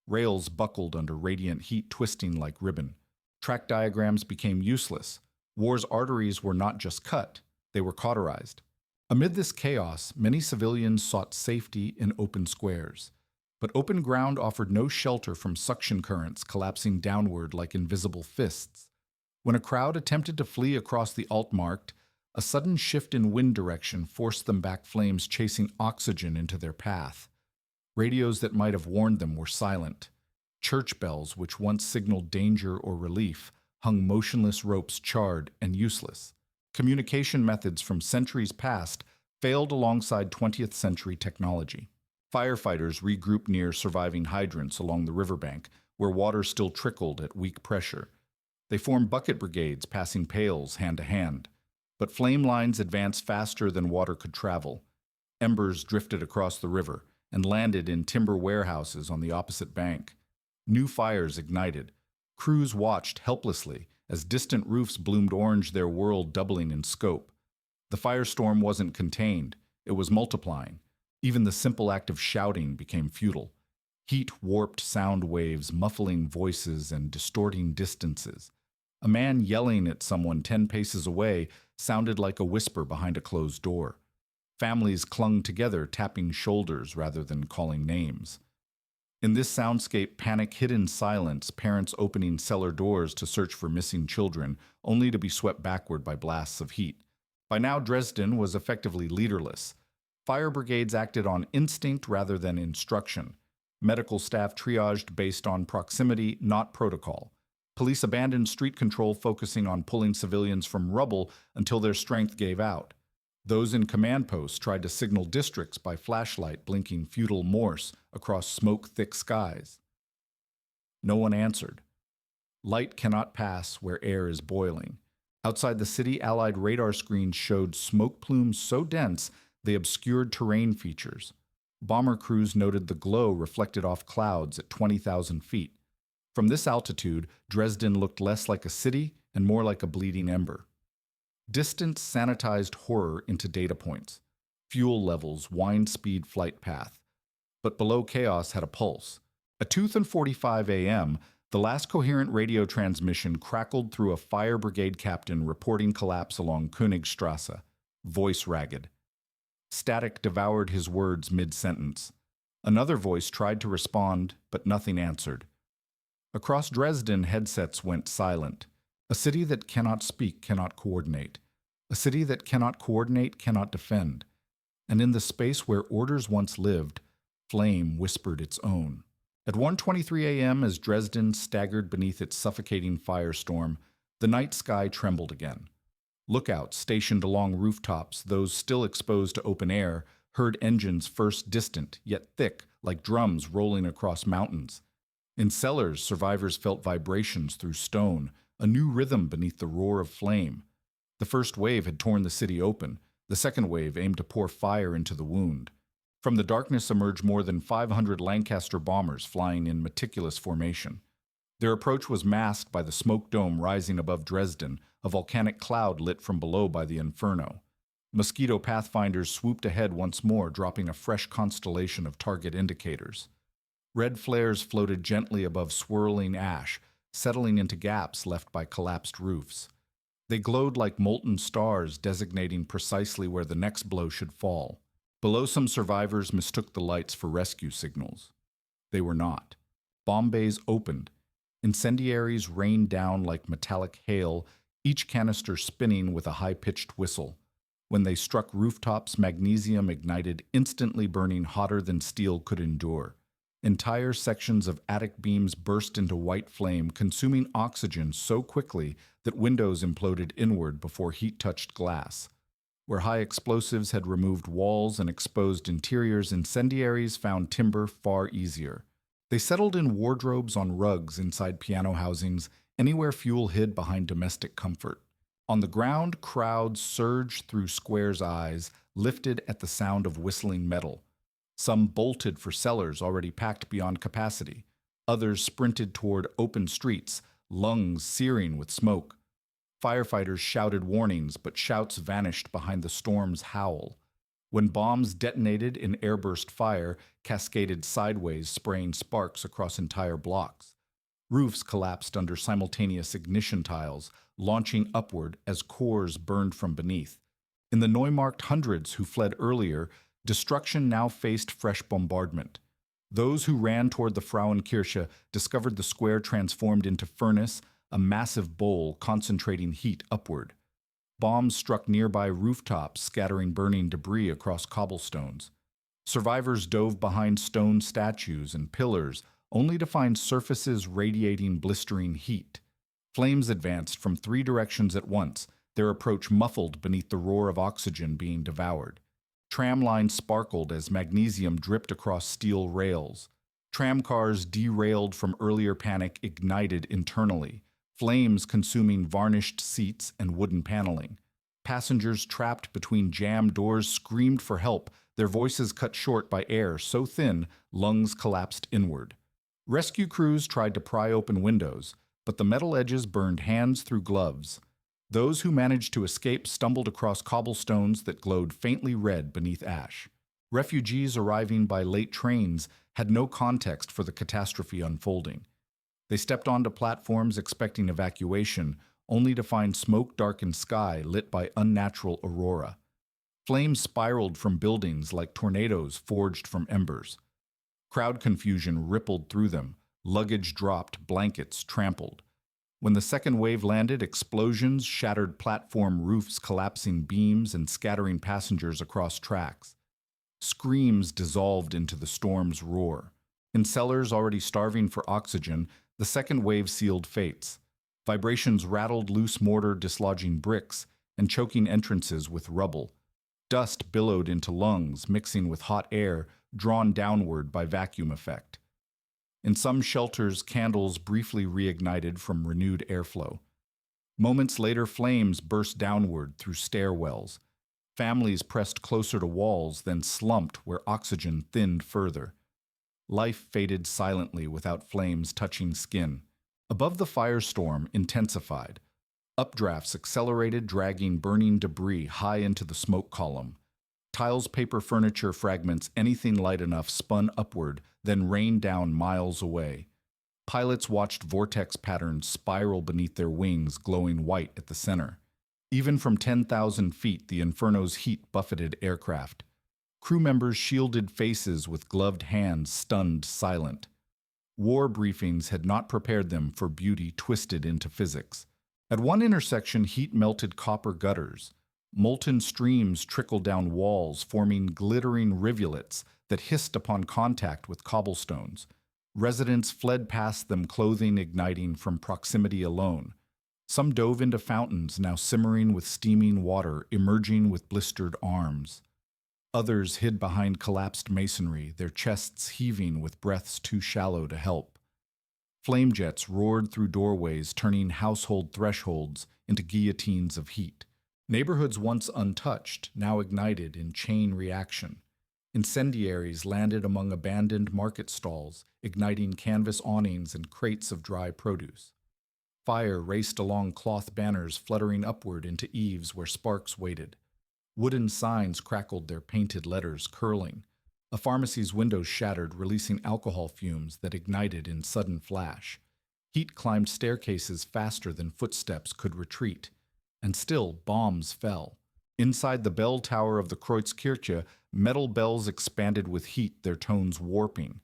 Rails buckled under radiant heat, twisting like ribbon. Track diagrams became useless. War's arteries were not just cut, they were cauterized. Amid this chaos, many civilians sought safety in open squares. But open ground offered no shelter from suction currents collapsing downward like invisible fists. When a crowd attempted to flee across the Altmarkt, a sudden shift in wind direction forced them back, flames chasing oxygen into their path. Radios that might have warned them were silent. Church bells, which once signaled danger or relief, hung motionless ropes, charred and useless. Communication methods from centuries past failed alongside 20th century technology. Firefighters regrouped near surviving hydrants along the riverbank, where water still trickled at weak pressure. They formed bucket brigades, passing pails hand to hand. But flame lines advanced faster than water could travel. Embers drifted across the river and landed in timber warehouses on the opposite bank. New fires ignited. Crews watched helplessly as distant roofs bloomed orange, their world doubling in scope. The firestorm wasn't contained, it was multiplying. Even the simple act of shouting became futile. Heat warped sound waves, muffling voices and distorting distances. A man yelling at someone 10 paces away sounded like a whisper behind a closed door. Families clung together, tapping shoulders rather than calling names. In this soundscape, panic hid in silence, parents opening cellar doors to search for missing children, only to be swept backward by blasts of heat. By now, Dresden was effectively leaderless. Fire brigades acted on instinct rather than instruction. Medical staff triaged based on proximity, not protocol. Police abandoned street control, focusing on pulling civilians from rubble until their strength gave out. Those in command posts tried to signal districts by flashlight blinking futile Morse across smoke-thick skies. No one answered. Light cannot pass where air is boiling. Outside the city, Allied radar screens showed smoke plumes so dense they obscured terrain features. Bomber crews noted the glow reflected off clouds at 20,000 feet. From this altitude, Dresden looked less like a city and more like a bleeding ember. Distance sanitized horror into data points. Fuel levels, wind speed, flight path. But below chaos had a pulse. At 2:45 a.m., the last coherent radio transmission crackled through a fire brigade captain reporting collapse along Königstrasse, voice ragged. Static devoured his words mid-sentence. Another voice tried to respond, but nothing answered. Across Dresden, headsets went silent. A city that cannot speak cannot coordinate. A city that cannot coordinate cannot defend. And in the space where orders once lived, flame whispered its own. At 1:23 a.m., as Dresden staggered beneath its suffocating firestorm, the night sky trembled again. Lookouts stationed along rooftops, those still exposed to open air, heard engines first distant, yet thick, like drums rolling across mountains. In cellars, survivors felt vibrations through stone, a new rhythm beneath the roar of flame. The first wave had torn the city open. The second wave aimed to pour fire into the wound. From the darkness emerged more than 500 Lancaster bombers flying in meticulous formation. Their approach was masked by the smoke dome rising above Dresden, a volcanic cloud lit from below by the inferno. Mosquito pathfinders swooped ahead once more, dropping a fresh constellation of target indicators. Red flares floated gently above swirling ash, settling into gaps left by collapsed roofs. They glowed like molten stars, designating precisely where the next blow should fall. Below, some survivors mistook the lights for rescue signals. They were not. Bomb bays opened. Incendiaries rained down like metallic hail, each canister spinning with a high-pitched whistle. When they struck rooftops, magnesium ignited, instantly burning hotter than steel could endure. Entire sections of attic beams burst into white flame, consuming oxygen so quickly that windows imploded inward before heat touched glass. Where high explosives had removed walls and exposed interiors, incendiaries found timber far easier. They settled in wardrobes on rugs inside piano housings, anywhere fuel hid behind domestic comfort. On the ground, crowds surged through squares' eyes, lifted at the sound of whistling metal. Some bolted for cellars already packed beyond capacity. Others sprinted toward open streets, lungs searing with smoke. Firefighters shouted warnings, but shouts vanished behind the storm's howl. When bombs detonated in airburst fire, cascaded sideways, spraying sparks across entire blocks. Roofs collapsed under simultaneous ignition tiles, launching upward as cores burned from beneath. In the Neumarkt hundreds who fled earlier, destruction now faced fresh bombardment. Those who ran toward the Frauenkirche discovered the square transformed into furnace, a massive bowl concentrating heat upward. Bombs struck nearby rooftops, scattering burning debris across cobblestones. Survivors dove behind stone statues and pillars, only to find surfaces radiating blistering heat. Flames advanced from 3 directions at once, their approach muffled beneath the roar of oxygen being devoured. Tram lines sparkled as magnesium dripped across steel rails. Tramcars derailed from earlier panic ignited internally, flames consuming varnished seats and wooden paneling. Passengers trapped between jammed doors screamed for help, their voices cut short by air so thin lungs collapsed inward. Rescue crews tried to pry open windows, but the metal edges burned hands through gloves. Those who managed to escape stumbled across cobblestones that glowed faintly red beneath ash. Refugees arriving by late trains had no context for the catastrophe unfolding. They stepped onto platforms expecting evacuation, only to find smoke-darkened sky lit by unnatural aurora. Flames spiraled from buildings like tornadoes forged from embers. Crowd confusion rippled through them, luggage dropped, blankets trampled. When the second wave landed, explosions shattered platform roofs, collapsing beams and scattering passengers across tracks. Screams dissolved into the storm's roar. In cellars already starving for oxygen, the second wave sealed fates. Vibrations rattled loose mortar, dislodging bricks and choking entrances with rubble. Dust billowed into lungs, mixing with hot air, drawn downward by vacuum effect. In some shelters, candles briefly reignited from renewed airflow. Moments later, flames burst downward through stairwells. Families pressed closer to walls, then slumped where oxygen thinned further. Life faded silently without flames touching skin. Above the firestorm intensified. Updrafts accelerated, dragging burning debris high into the smoke column. Tiles, paper, furniture, fragments, anything light enough spun upward, then rained down miles away. Pilots watched vortex patterns spiral beneath their wings, glowing white at the center. Even from 10,000 feet, the inferno's heat buffeted aircraft. Crew members shielded faces with gloved hands, stunned, silent. War briefings had not prepared them for beauty twisted into physics. At one intersection, heat melted copper gutters. Molten streams trickled down walls, forming glittering rivulets that hissed upon contact with cobblestones. Residents fled past them, clothing igniting from proximity alone. Some dove into fountains, now simmering with steaming water, emerging with blistered arms. Others hid behind collapsed masonry, their chests heaving with breaths too shallow to help. Flame jets roared through doorways, turning household thresholds into guillotines of heat. Neighborhoods once untouched, now ignited in chain reaction. Incendiaries landed among abandoned market stalls, igniting canvas awnings and crates of dry produce. Fire raced along cloth banners, fluttering upward into eaves where sparks waited. Wooden signs crackled, their painted letters curling. A pharmacy's windows shattered, releasing alcohol fumes that ignited in sudden flash. Heat climbed staircases faster than footsteps could retreat. And still, bombs fell. Inside the bell tower of the Kreuzkirche, metal bells expanded with heat, their tones warping.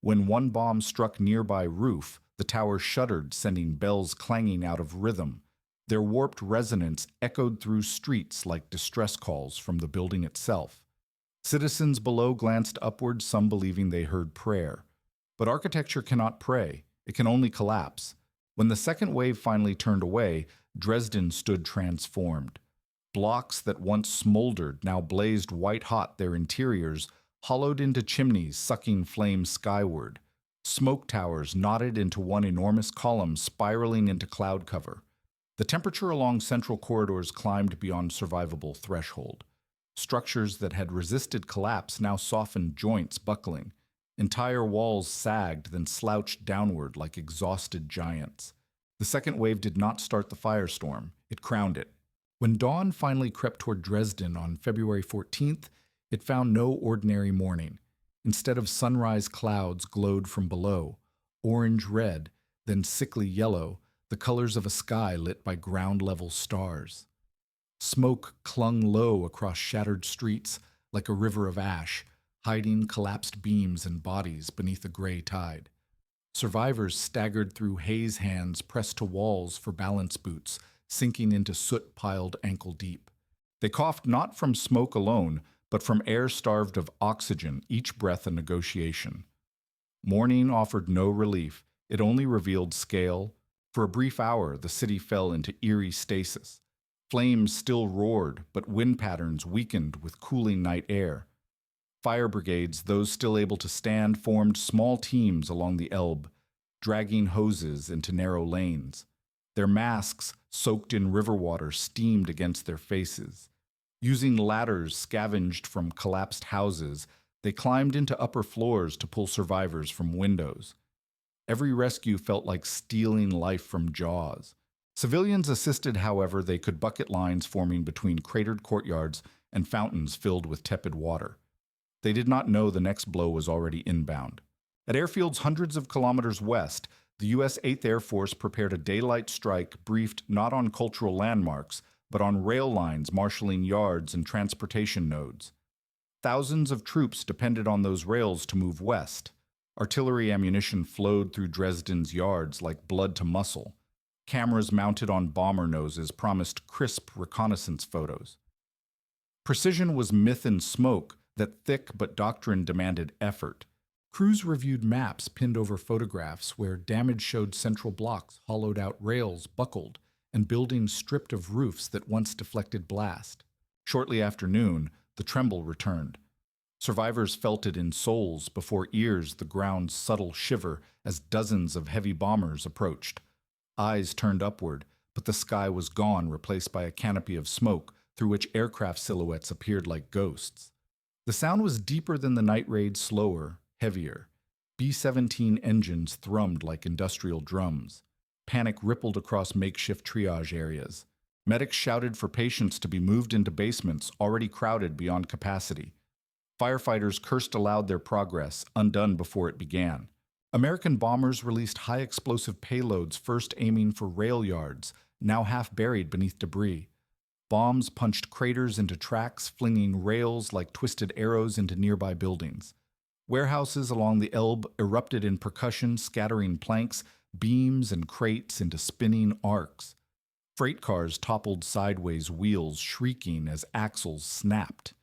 When one bomb struck nearby roof, the tower shuddered, sending bells clanging out of rhythm. Their warped resonance echoed through streets like distress calls from the building itself. Citizens below glanced upward, some believing they heard prayer. But architecture cannot pray. It can only collapse. When the second wave finally turned away, Dresden stood transformed. Blocks that once smoldered now blazed white-hot, their interiors hollowed into chimneys sucking flames skyward. Smoke towers knotted into one enormous column spiraling into cloud cover. The temperature along central corridors climbed beyond survivable threshold. Structures that had resisted collapse now softened, joints buckling. Entire walls sagged, then slouched downward like exhausted giants. The second wave did not start the firestorm. It crowned it. When dawn finally crept toward Dresden on February 14th, it found no ordinary morning. Instead of sunrise, clouds glowed from below, orange-red, then sickly yellow, the colors of a sky lit by ground-level stars. Smoke clung low across shattered streets like a river of ash, hiding collapsed beams and bodies beneath a gray tide. Survivors staggered through haze hands pressed to walls for balance boots, sinking into soot piled ankle-deep. They coughed not from smoke alone, but from air starved of oxygen, each breath a negotiation. Morning offered no relief. It only revealed scale. For a brief hour, the city fell into eerie stasis. Flames still roared, but wind patterns weakened with cooling night air. Fire brigades, those still able to stand, formed small teams along the Elbe, dragging hoses into narrow lanes. Their masks, soaked in river water, steamed against their faces. Using ladders scavenged from collapsed houses, they climbed into upper floors to pull survivors from windows. Every rescue felt like stealing life from jaws. Civilians assisted however they could, bucket lines forming between cratered courtyards and fountains filled with tepid water. They did not know the next blow was already inbound. At airfields hundreds of kilometers west, the U.S. 8th Air Force prepared a daylight strike briefed not on cultural landmarks, but on rail lines marshaling yards and transportation nodes. Thousands of troops depended on those rails to move west. Artillery ammunition flowed through Dresden's yards like blood to muscle. Cameras mounted on bomber noses promised crisp reconnaissance photos. Precision was myth and smoke, that thick but doctrine demanded effort. Crews reviewed maps pinned over photographs where damage showed central blocks, hollowed out rails buckled, and buildings stripped of roofs that once deflected blast. Shortly after noon, the tremble returned. Survivors felt it in souls, before ears the ground's subtle shiver as dozens of heavy bombers approached. Eyes turned upward, but the sky was gone, replaced by a canopy of smoke through which aircraft silhouettes appeared like ghosts. The sound was deeper than the night raid, slower, heavier. B-17 engines thrummed like industrial drums. Panic rippled across makeshift triage areas. Medics shouted for patients to be moved into basements already crowded beyond capacity. Firefighters cursed aloud their progress, undone before it began. American bombers released high-explosive payloads, first aiming for rail yards, now half buried beneath debris. Bombs punched craters into tracks, flinging rails like twisted arrows into nearby buildings. Warehouses along the Elbe erupted in percussion, scattering planks, beams, and crates into spinning arcs. Freight cars toppled sideways, wheels shrieking as axles snapped.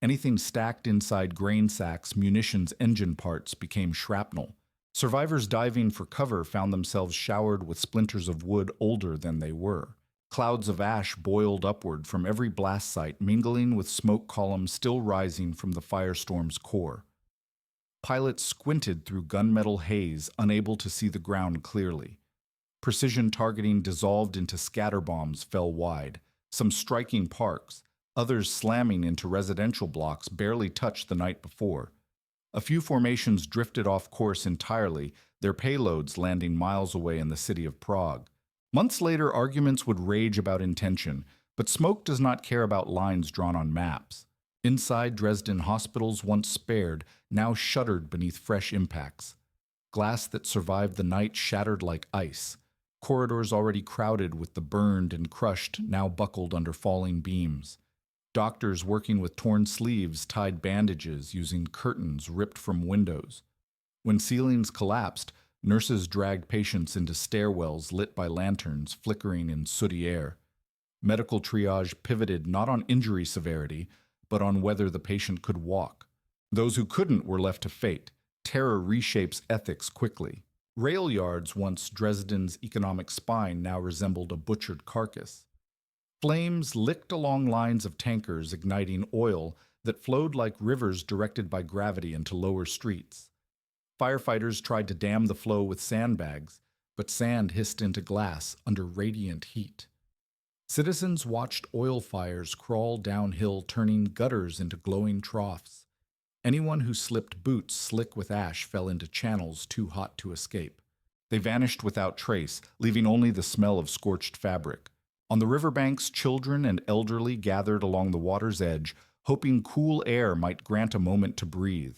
Anything stacked inside grain sacks, munitions, engine parts became shrapnel. Survivors diving for cover found themselves showered with splinters of wood older than they were. Clouds of ash boiled upward from every blast site, mingling with smoke columns still rising from the firestorm's core. Pilots squinted through gunmetal haze, unable to see the ground clearly. Precision targeting dissolved into scatter bombs fell wide, some striking parks, others slamming into residential blocks barely touched the night before. A few formations drifted off course entirely, their payloads landing miles away in the city of Prague. Months later, arguments would rage about intention, But smoke does not care about lines drawn on maps. Inside Dresden, hospitals once spared now shuddered beneath fresh impacts. Glass that survived the night shattered like ice. Corridors already crowded with the burned and crushed now buckled under falling beams. Doctors working with torn sleeves tied bandages using curtains ripped from windows. When ceilings collapsed, nurses dragged patients into stairwells lit by lanterns flickering in sooty air. Medical triage pivoted not on injury severity, but on whether the patient could walk. Those who couldn't were left to fate. Terror reshapes ethics quickly. Rail yards, once Dresden's economic spine, now resembled a butchered carcass. Flames licked along lines of tankers igniting oil that flowed like rivers directed by gravity into lower streets. Firefighters tried to dam the flow with sandbags, but sand hissed into glass under radiant heat. Citizens watched oil fires crawl downhill, turning gutters into glowing troughs. Anyone who slipped boots slick with ash fell into channels too hot to escape. They vanished without trace, leaving only the smell of scorched fabric. On the riverbanks, children and elderly gathered along the water's edge, hoping cool air might grant a moment to breathe.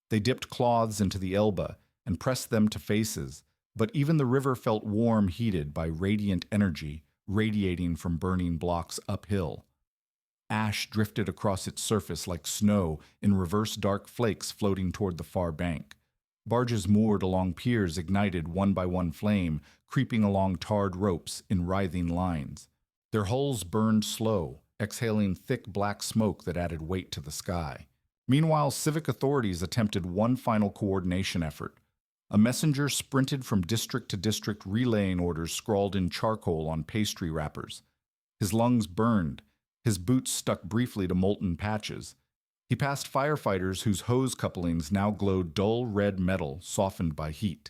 They dipped cloths into the Elbe and pressed them to faces, but even the river felt warm, heated by radiant energy radiating from burning blocks uphill. Ash drifted across its surface like snow in reverse dark flakes floating toward the far bank. Barges moored along piers ignited one by one flame, creeping along tarred ropes in writhing lines. Their hulls burned slow, exhaling thick black smoke that added weight to the sky. Meanwhile, civic authorities attempted one final coordination effort. A messenger sprinted from district to district relaying orders scrawled in charcoal on pastry wrappers. His lungs burned. His boots stuck briefly to molten patches. He passed firefighters whose hose couplings now glowed dull red metal, softened by heat.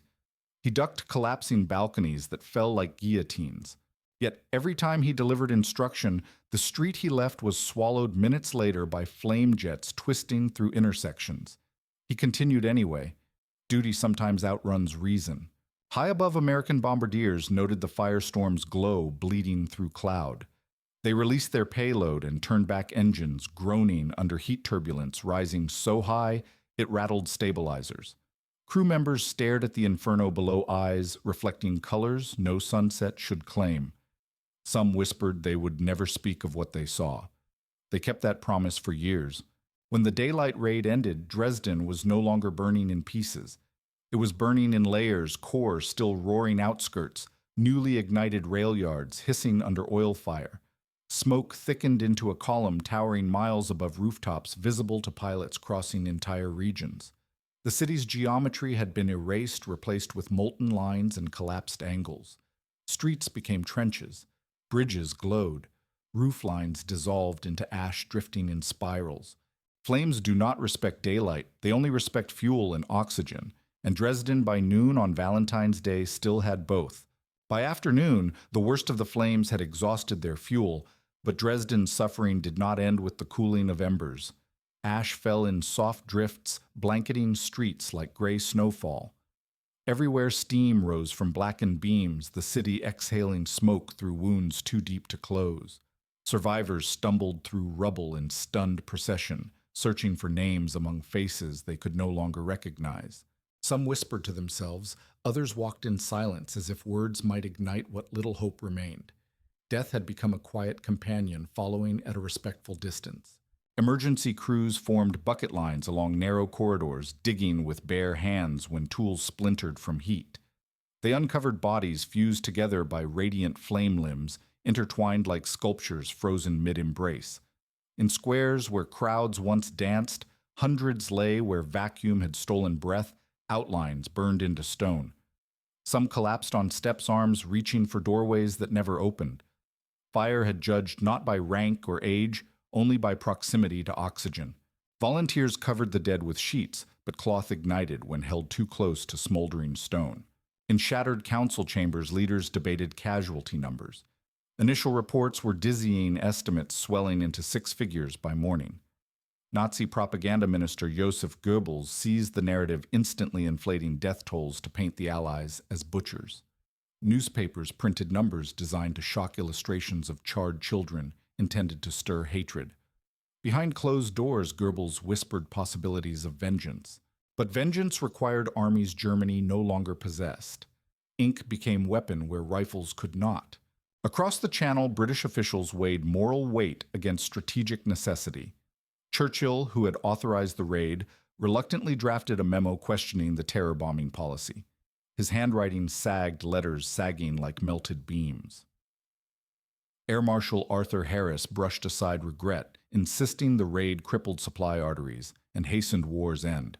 He ducked collapsing balconies that fell like guillotines. Yet every time he delivered instruction, the street he left was swallowed minutes later by flame jets twisting through intersections. He continued anyway. Duty sometimes outruns reason. High above American bombardiers noted the firestorm's glow bleeding through cloud. They released their payload and turned back engines, groaning under heat turbulence rising so high it rattled stabilizers. Crew members stared at the inferno below, eyes reflecting colors no sunset should claim. Some whispered they would never speak of what they saw. They kept that promise for years. When the daylight raid ended, Dresden was no longer burning in pieces. It was burning in layers, core still roaring outskirts, newly ignited rail yards hissing under oil fire. Smoke thickened into a column towering miles above rooftops visible to pilots crossing entire regions. The city's geometry had been erased, replaced with molten lines and collapsed angles. Streets became trenches. Bridges glowed. Roof lines dissolved into ash drifting in spirals. Flames do not respect daylight. They only respect fuel and oxygen. And Dresden by noon on Valentine's Day still had both. By afternoon, the worst of the flames had exhausted their fuel, but Dresden's suffering did not end with the cooling of embers. Ash fell in soft drifts, blanketing streets like gray snowfall. Everywhere steam rose from blackened beams, the city exhaling smoke through wounds too deep to close. Survivors stumbled through rubble in stunned procession, searching for names among faces they could no longer recognize. Some whispered to themselves, others walked in silence as if words might ignite what little hope remained. Death had become a quiet companion, following at a respectful distance. Emergency crews formed bucket lines along narrow corridors, digging with bare hands when tools splintered from heat. They uncovered bodies fused together by radiant flame limbs, intertwined like sculptures frozen mid-embrace. In squares where crowds once danced, hundreds lay where vacuum had stolen breath, outlines burned into stone. Some collapsed on steps' arms, reaching for doorways that never opened. Fire had judged not by rank or age, only by proximity to oxygen. Volunteers covered the dead with sheets, but cloth ignited when held too close to smoldering stone. In shattered council chambers, leaders debated casualty numbers. Initial reports were dizzying estimates swelling into 6 figures by morning. Nazi propaganda minister Joseph Goebbels seized the narrative, instantly inflating death tolls to paint the Allies as butchers. Newspapers printed numbers designed to shock illustrations of charred children, intended to stir hatred. Behind closed doors, Goebbels whispered possibilities of vengeance. But vengeance required armies Germany no longer possessed. Ink became weapon where rifles could not. Across the Channel, British officials weighed moral weight against strategic necessity. Churchill, who had authorized the raid, reluctantly drafted a memo questioning the terror bombing policy. His handwriting sagged, letters sagging like melted beams. Air Marshal Arthur Harris brushed aside regret, insisting the raid crippled supply arteries and hastened war's end.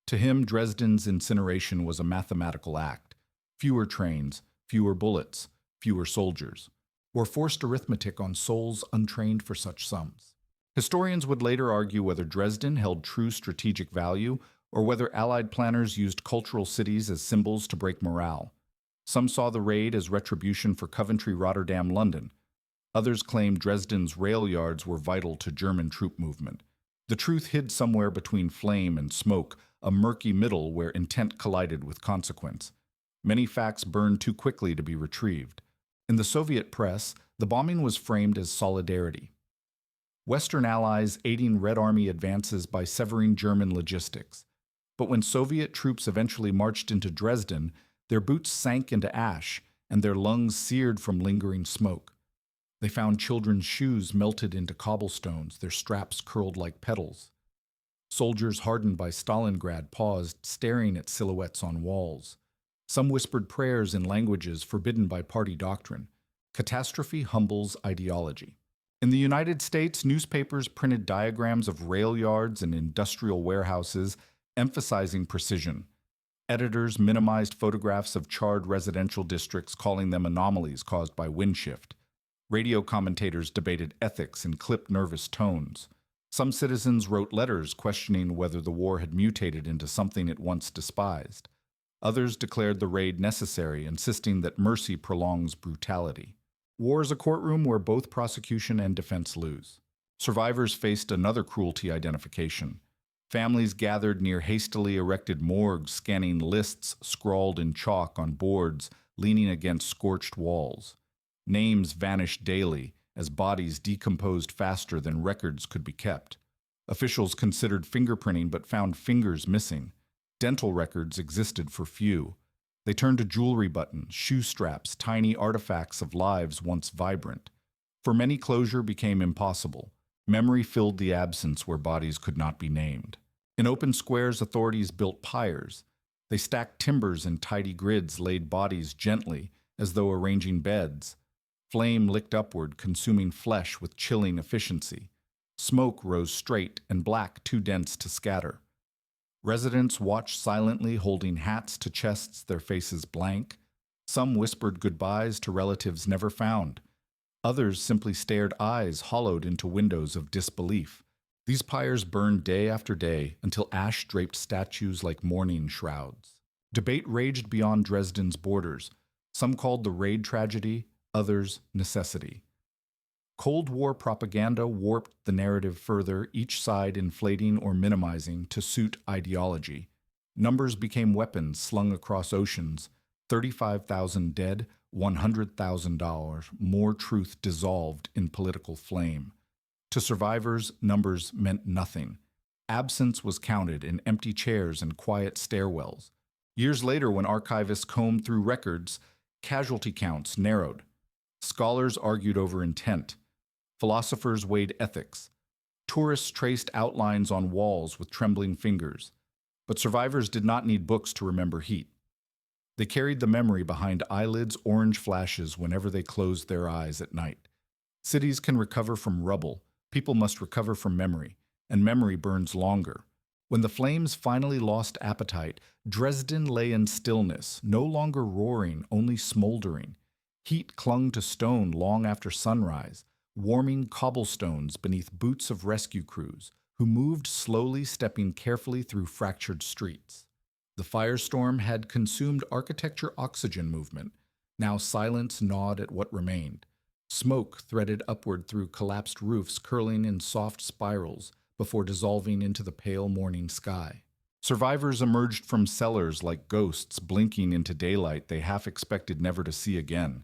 To him, Dresden's incineration was a mathematical act. Fewer trains, fewer bullets, fewer soldiers, or forced arithmetic on souls untrained for such sums. Historians would later argue whether Dresden held true strategic value or whether Allied planners used cultural cities as symbols to break morale. Some saw the raid as retribution for Coventry, Rotterdam, London. Others claimed Dresden's rail yards were vital to German troop movement. The truth hid somewhere between flame and smoke, a murky middle where intent collided with consequence. Many facts burned too quickly to be retrieved. In the Soviet press, the bombing was framed as solidarity. Western allies aiding Red Army advances by severing German logistics. But when Soviet troops eventually marched into Dresden, their boots sank into ash and their lungs seared from lingering smoke. They found children's shoes melted into cobblestones, their straps curled like petals. Soldiers hardened by Stalingrad paused, staring at silhouettes on walls. Some whispered prayers in languages forbidden by party doctrine. Catastrophe humbles ideology. In the United States, newspapers printed diagrams of rail yards and industrial warehouses, emphasizing precision. Editors minimized photographs of charred residential districts, calling them anomalies caused by wind shift. Radio commentators debated ethics in clipped, nervous tones. Some citizens wrote letters questioning whether the war had mutated into something it once despised. Others declared the raid necessary, insisting that mercy prolongs brutality. War is a courtroom where both prosecution and defense lose. Survivors faced another cruelty identification. Families gathered near hastily erected morgues, scanning lists scrawled in chalk on boards, leaning against scorched walls. Names vanished daily as bodies decomposed faster than records could be kept. Officials considered fingerprinting but found fingers missing. Dental records existed for few. They turned to jewelry buttons, shoe straps, tiny artifacts of lives once vibrant. For many, closure became impossible. Memory filled the absence where bodies could not be named. In open squares, authorities built pyres. They stacked timbers in tidy grids, laid bodies gently, as though arranging beds. Flame licked upward, consuming flesh with chilling efficiency. Smoke rose straight and black, too dense to scatter. Residents watched silently, holding hats to chests, their faces blank. Some whispered goodbyes to relatives never found. Others simply stared, eyes hollowed into windows of disbelief. These pyres burned day after day until ash draped statues like mourning shrouds. Debate raged beyond Dresden's borders. Some called the raid tragedy, others necessity. Cold War propaganda warped the narrative further, each side inflating or minimizing to suit ideology. Numbers became weapons slung across oceans. 35,000 dead, $100,000, more truth dissolved in political flame. To survivors, numbers meant nothing. Absence was counted in empty chairs and quiet stairwells. Years later, when archivists combed through records, casualty counts narrowed. Scholars argued over intent. Philosophers weighed ethics. Tourists traced outlines on walls with trembling fingers. But survivors did not need books to remember heat. They carried the memory behind eyelids' orange flashes whenever they closed their eyes at night. Cities can recover from rubble. People must recover from memory, and memory burns longer. When the flames finally lost appetite, Dresden lay in stillness, no longer roaring, only smoldering. Heat clung to stone long after sunrise, warming cobblestones beneath boots of rescue crews, who moved slowly, stepping carefully through fractured streets. The firestorm had consumed architecture oxygen movement. Now silence gnawed at what remained. Smoke threaded upward through collapsed roofs, curling in soft spirals before dissolving into the pale morning sky. Survivors emerged from cellars like ghosts, blinking into daylight they half expected never to see again.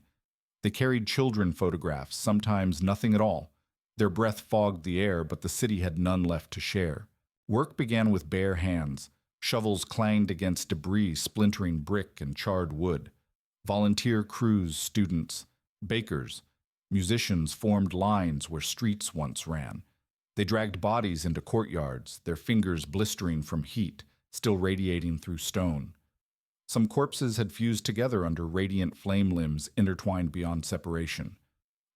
They carried children photographs, sometimes nothing at all. Their breath fogged the air, but the city had none left to share. Work began with bare hands. Shovels clanged against debris, splintering brick and charred wood. Volunteer crews, students, bakers, musicians formed lines where streets once ran. They dragged bodies into courtyards, their fingers blistering from heat, still radiating through stone. Some corpses had fused together under radiant flame limbs intertwined beyond separation.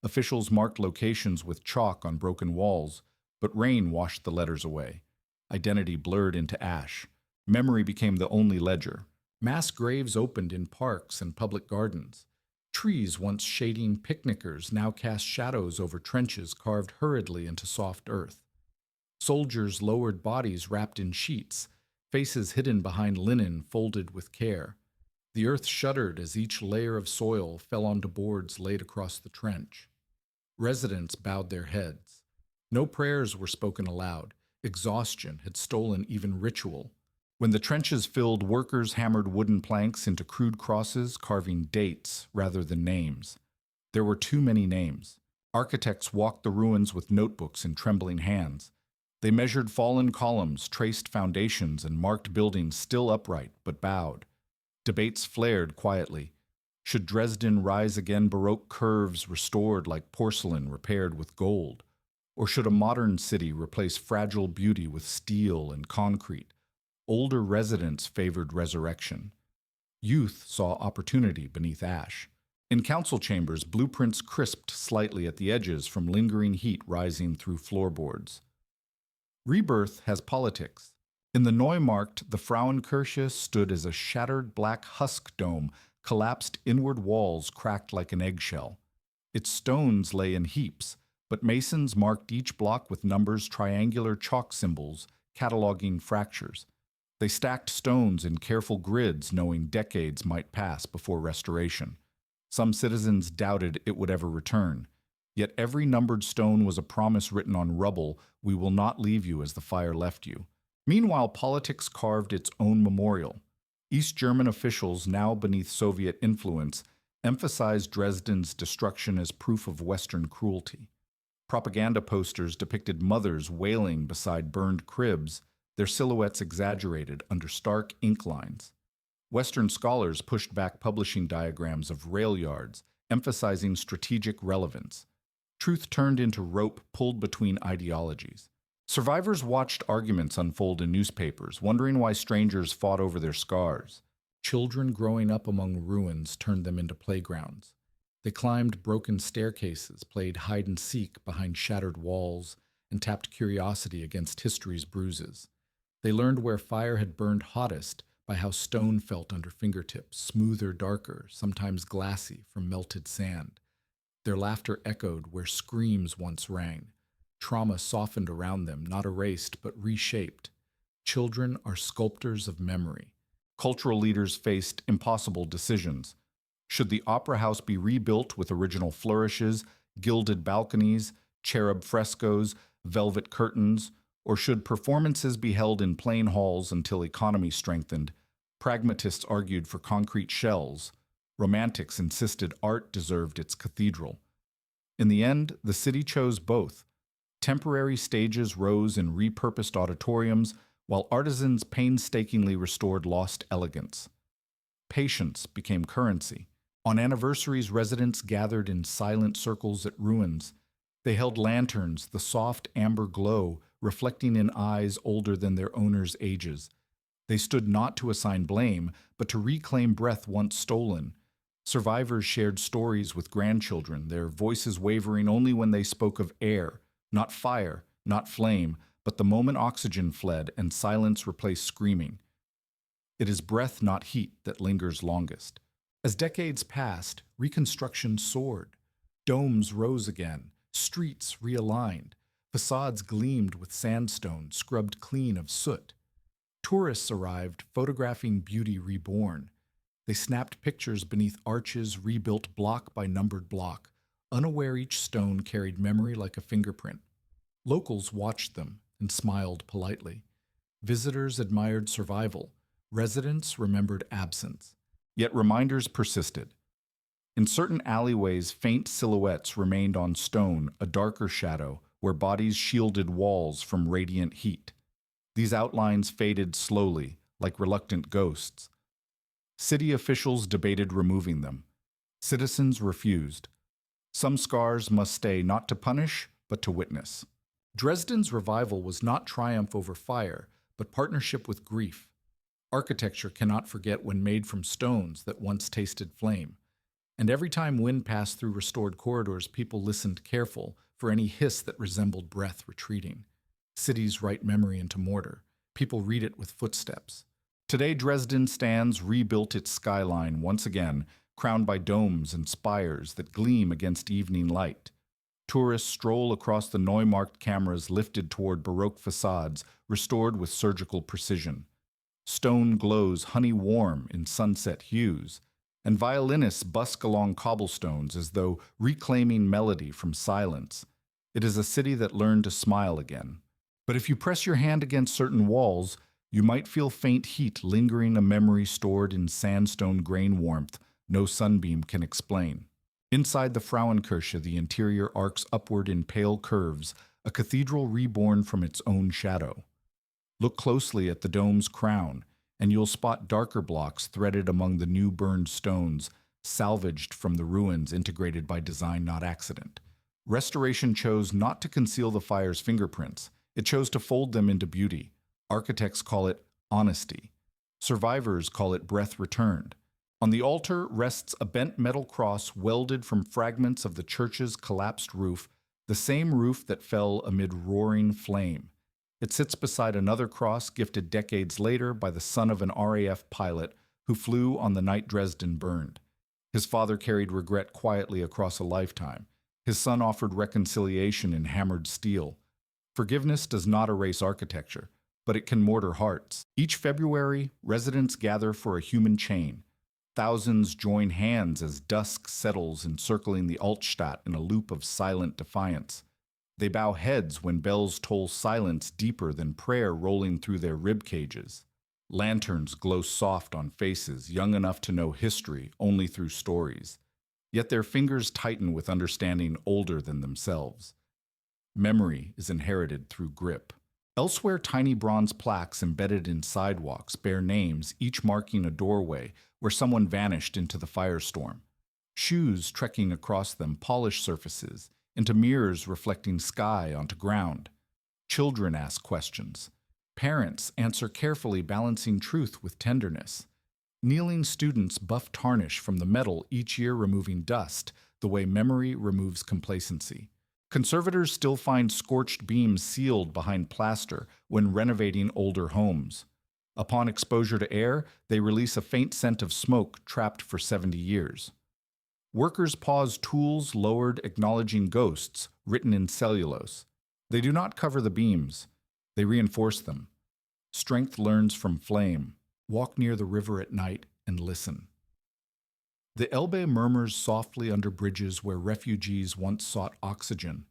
Officials marked locations with chalk on broken walls, but rain washed the letters away. Identity blurred into ash. Memory became the only ledger. Mass graves opened in parks and public gardens. Trees once shading picnickers now cast shadows over trenches carved hurriedly into soft earth. Soldiers lowered bodies wrapped in sheets, faces hidden behind linen folded with care. The earth shuddered as each layer of soil fell onto boards laid across the trench. Residents bowed their heads. No prayers were spoken aloud. Exhaustion had stolen even ritual. When the trenches filled, workers hammered wooden planks into crude crosses, carving dates rather than names. There were too many names. Architects walked the ruins with notebooks in trembling hands. They measured fallen columns, traced foundations, and marked buildings still upright but bowed. Debates flared quietly. Should Dresden rise again, Baroque curves restored like porcelain repaired with gold? Or should a modern city replace fragile beauty with steel and concrete? Older residents favored resurrection. Youth saw opportunity beneath ash. In council chambers, blueprints crisped slightly at the edges from lingering heat rising through floorboards. Rebirth has politics. In the Neumarkt, the Frauenkirche stood as a shattered black husk dome, collapsed inward walls cracked like an eggshell. Its stones lay in heaps, but masons marked each block with numbers, triangular chalk symbols, cataloging fractures. They stacked stones in careful grids, knowing decades might pass before restoration. Some citizens doubted it would ever return. Yet every numbered stone was a promise written on rubble: we will not leave you as the fire left you. Meanwhile, politics carved its own memorial. East German officials, now beneath Soviet influence, emphasized Dresden's destruction as proof of Western cruelty. Propaganda posters depicted mothers wailing beside burned cribs, their silhouettes exaggerated under stark ink lines. Western scholars pushed back publishing diagrams of rail yards, emphasizing strategic relevance. Truth turned into rope pulled between ideologies. Survivors watched arguments unfold in newspapers, wondering why strangers fought over their scars. Children growing up among ruins turned them into playgrounds. They climbed broken staircases, played hide-and-seek behind shattered walls, and tapped curiosity against history's bruises. They learned where fire had burned hottest by how stone felt under fingertips, smooth or darker, sometimes glassy from melted sand. Their laughter echoed where screams once rang. Trauma softened around them, not erased, but reshaped. Children are sculptors of memory. Cultural leaders faced impossible decisions. Should the opera house be rebuilt with original flourishes, gilded balconies, cherub frescoes, velvet curtains, or should performances be held in plain halls until economy strengthened? Pragmatists argued for concrete shells. Romantics insisted art deserved its cathedral. In the end, the city chose both. Temporary stages rose in repurposed auditoriums, while artisans painstakingly restored lost elegance. Patience became currency. On anniversaries, residents gathered in silent circles at ruins. They held lanterns, the soft amber glow reflecting in eyes older than their owners' ages. They stood not to assign blame, but to reclaim breath once stolen. Survivors shared stories with grandchildren, their voices wavering only when they spoke of air, not fire, not flame, but the moment oxygen fled and silence replaced screaming. It is breath, not heat, that lingers longest. As decades passed, reconstruction soared. Domes rose again, streets realigned, facades gleamed with sandstone scrubbed clean of soot. Tourists arrived, photographing beauty reborn. They snapped pictures beneath arches rebuilt block by numbered block, unaware each stone carried memory like a fingerprint. Locals watched them and smiled politely. Visitors admired survival. Residents remembered absence. Yet reminders persisted. In certain alleyways, faint silhouettes remained on stone, a darker shadow, where bodies shielded walls from radiant heat. These outlines faded slowly, like reluctant ghosts. City officials debated removing them. Citizens refused. Some scars must stay not to punish, but to witness. Dresden's revival was not triumph over fire, but partnership with grief. Architecture cannot forget when made from stones that once tasted flame. And every time wind passed through restored corridors, people listened careful for any hiss that resembled breath retreating. Cities write memory into mortar. People read it with footsteps. Today, Dresden stands rebuilt its skyline once again, crowned by domes and spires that gleam against evening light. Tourists stroll across the Neumarkt cameras lifted toward Baroque facades, restored with surgical precision. Stone glows honey-warm in sunset hues, and violinists busk along cobblestones as though reclaiming melody from silence. It is a city that learned to smile again. But if you press your hand against certain walls, you might feel faint heat lingering, a memory stored in sandstone grain warmth no sunbeam can explain. Inside the Frauenkirche, the interior arcs upward in pale curves, a cathedral reborn from its own shadow. Look closely at the dome's crown, and you'll spot darker blocks threaded among the new burned stones, salvaged from the ruins, integrated by design, not accident. Restoration chose not to conceal the fire's fingerprints. It chose to fold them into beauty. Architects call it honesty. Survivors call it breath returned. On the altar rests a bent metal cross welded from fragments of the church's collapsed roof, the same roof that fell amid roaring flame. It sits beside another cross gifted decades later by the son of an RAF pilot who flew on the night Dresden burned. His father carried regret quietly across a lifetime. His son offered reconciliation in hammered steel. Forgiveness does not erase architecture, but it can mortar hearts. Each February, residents gather for a human chain. Thousands join hands as dusk settles, encircling the Altstadt in a loop of silent defiance. They bow heads when bells toll silence deeper than prayer rolling through their rib cages. Lanterns glow soft on faces young enough to know history only through stories. Yet their fingers tighten with understanding older than themselves. Memory is inherited through grip. Elsewhere, tiny bronze plaques embedded in sidewalks bear names, each marking a doorway where someone vanished into the firestorm. Shoes trekking across them polish surfaces into mirrors reflecting sky onto ground. Children ask questions. Parents answer carefully, balancing truth with tenderness. Kneeling students buff tarnish from the metal, each year removing dust, the way memory removes complacency. Conservators still find scorched beams sealed behind plaster when renovating older homes. Upon exposure to air, they release a faint scent of smoke trapped for 70 years. Workers pause tools lowered, acknowledging ghosts, written in cellulose. They do not cover the beams. They reinforce them. Strength learns from flame. Walk near the river at night and listen. The Elbe murmurs softly under bridges where refugees once sought oxygen.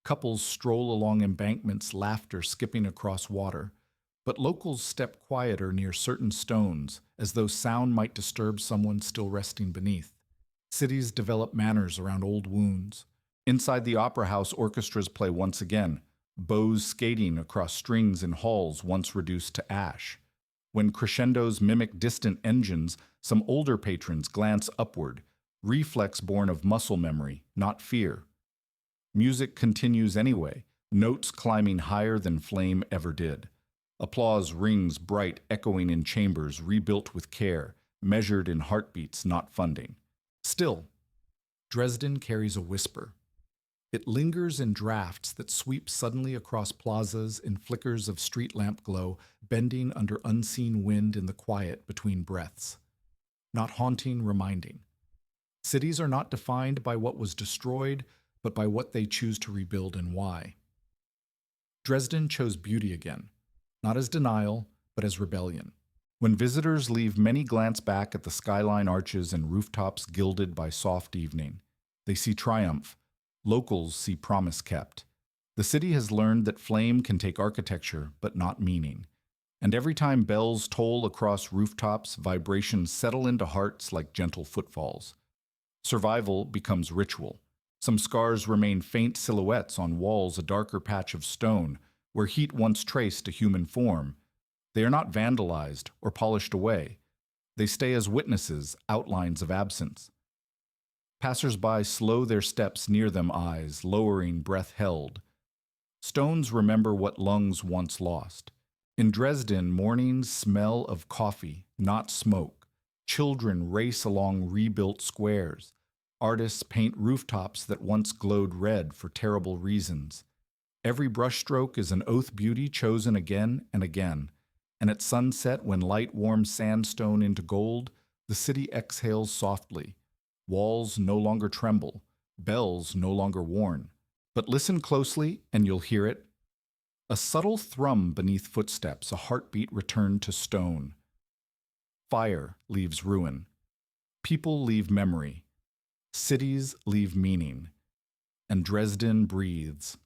Couples stroll along embankments, laughter skipping across water. But locals step quieter near certain stones, as though sound might disturb someone still resting beneath. Cities develop manners around old wounds. Inside the opera house, orchestras play once again, bows skating across strings in halls once reduced to ash. When crescendos mimic distant engines, some older patrons glance upward, reflex born of muscle memory, not fear. Music continues anyway, notes climbing higher than flame ever did. Applause rings bright, echoing in chambers rebuilt with care, measured in heartbeats, not funding. Still, Dresden carries a whisper. It lingers in drafts that sweep suddenly across plazas in flickers of street lamp glow, bending under unseen wind in the quiet between breaths. Not haunting, reminding. Cities are not defined by what was destroyed, but by what they choose to rebuild and why. Dresden chose beauty again, not as denial, but as rebellion. When visitors leave, many glance back at the skyline arches and rooftops gilded by soft evening. They see triumph. Locals see promise kept. The city has learned that flame can take architecture, but not meaning. And every time bells toll across rooftops, vibrations settle into hearts like gentle footfalls. Survival becomes ritual. Some scars remain faint silhouettes on walls, a darker patch of stone, where heat once traced a human form. They are not vandalized or polished away. They stay as witnesses, outlines of absence. Passers-by slow their steps near them, eyes lowering, breath held. Stones remember what lungs once lost. In Dresden, mornings smell of coffee, not smoke. Children race along rebuilt squares. Artists paint rooftops that once glowed red for terrible reasons. Every brushstroke is an oath beauty chosen again and again. And at sunset, when light warms sandstone into gold, the city exhales softly. Walls no longer tremble, bells no longer warn. But listen closely and you'll hear it. A subtle thrum beneath footsteps, a heartbeat returned to stone. Fire leaves ruin. People leave memory. Cities leave meaning. And Dresden breathes.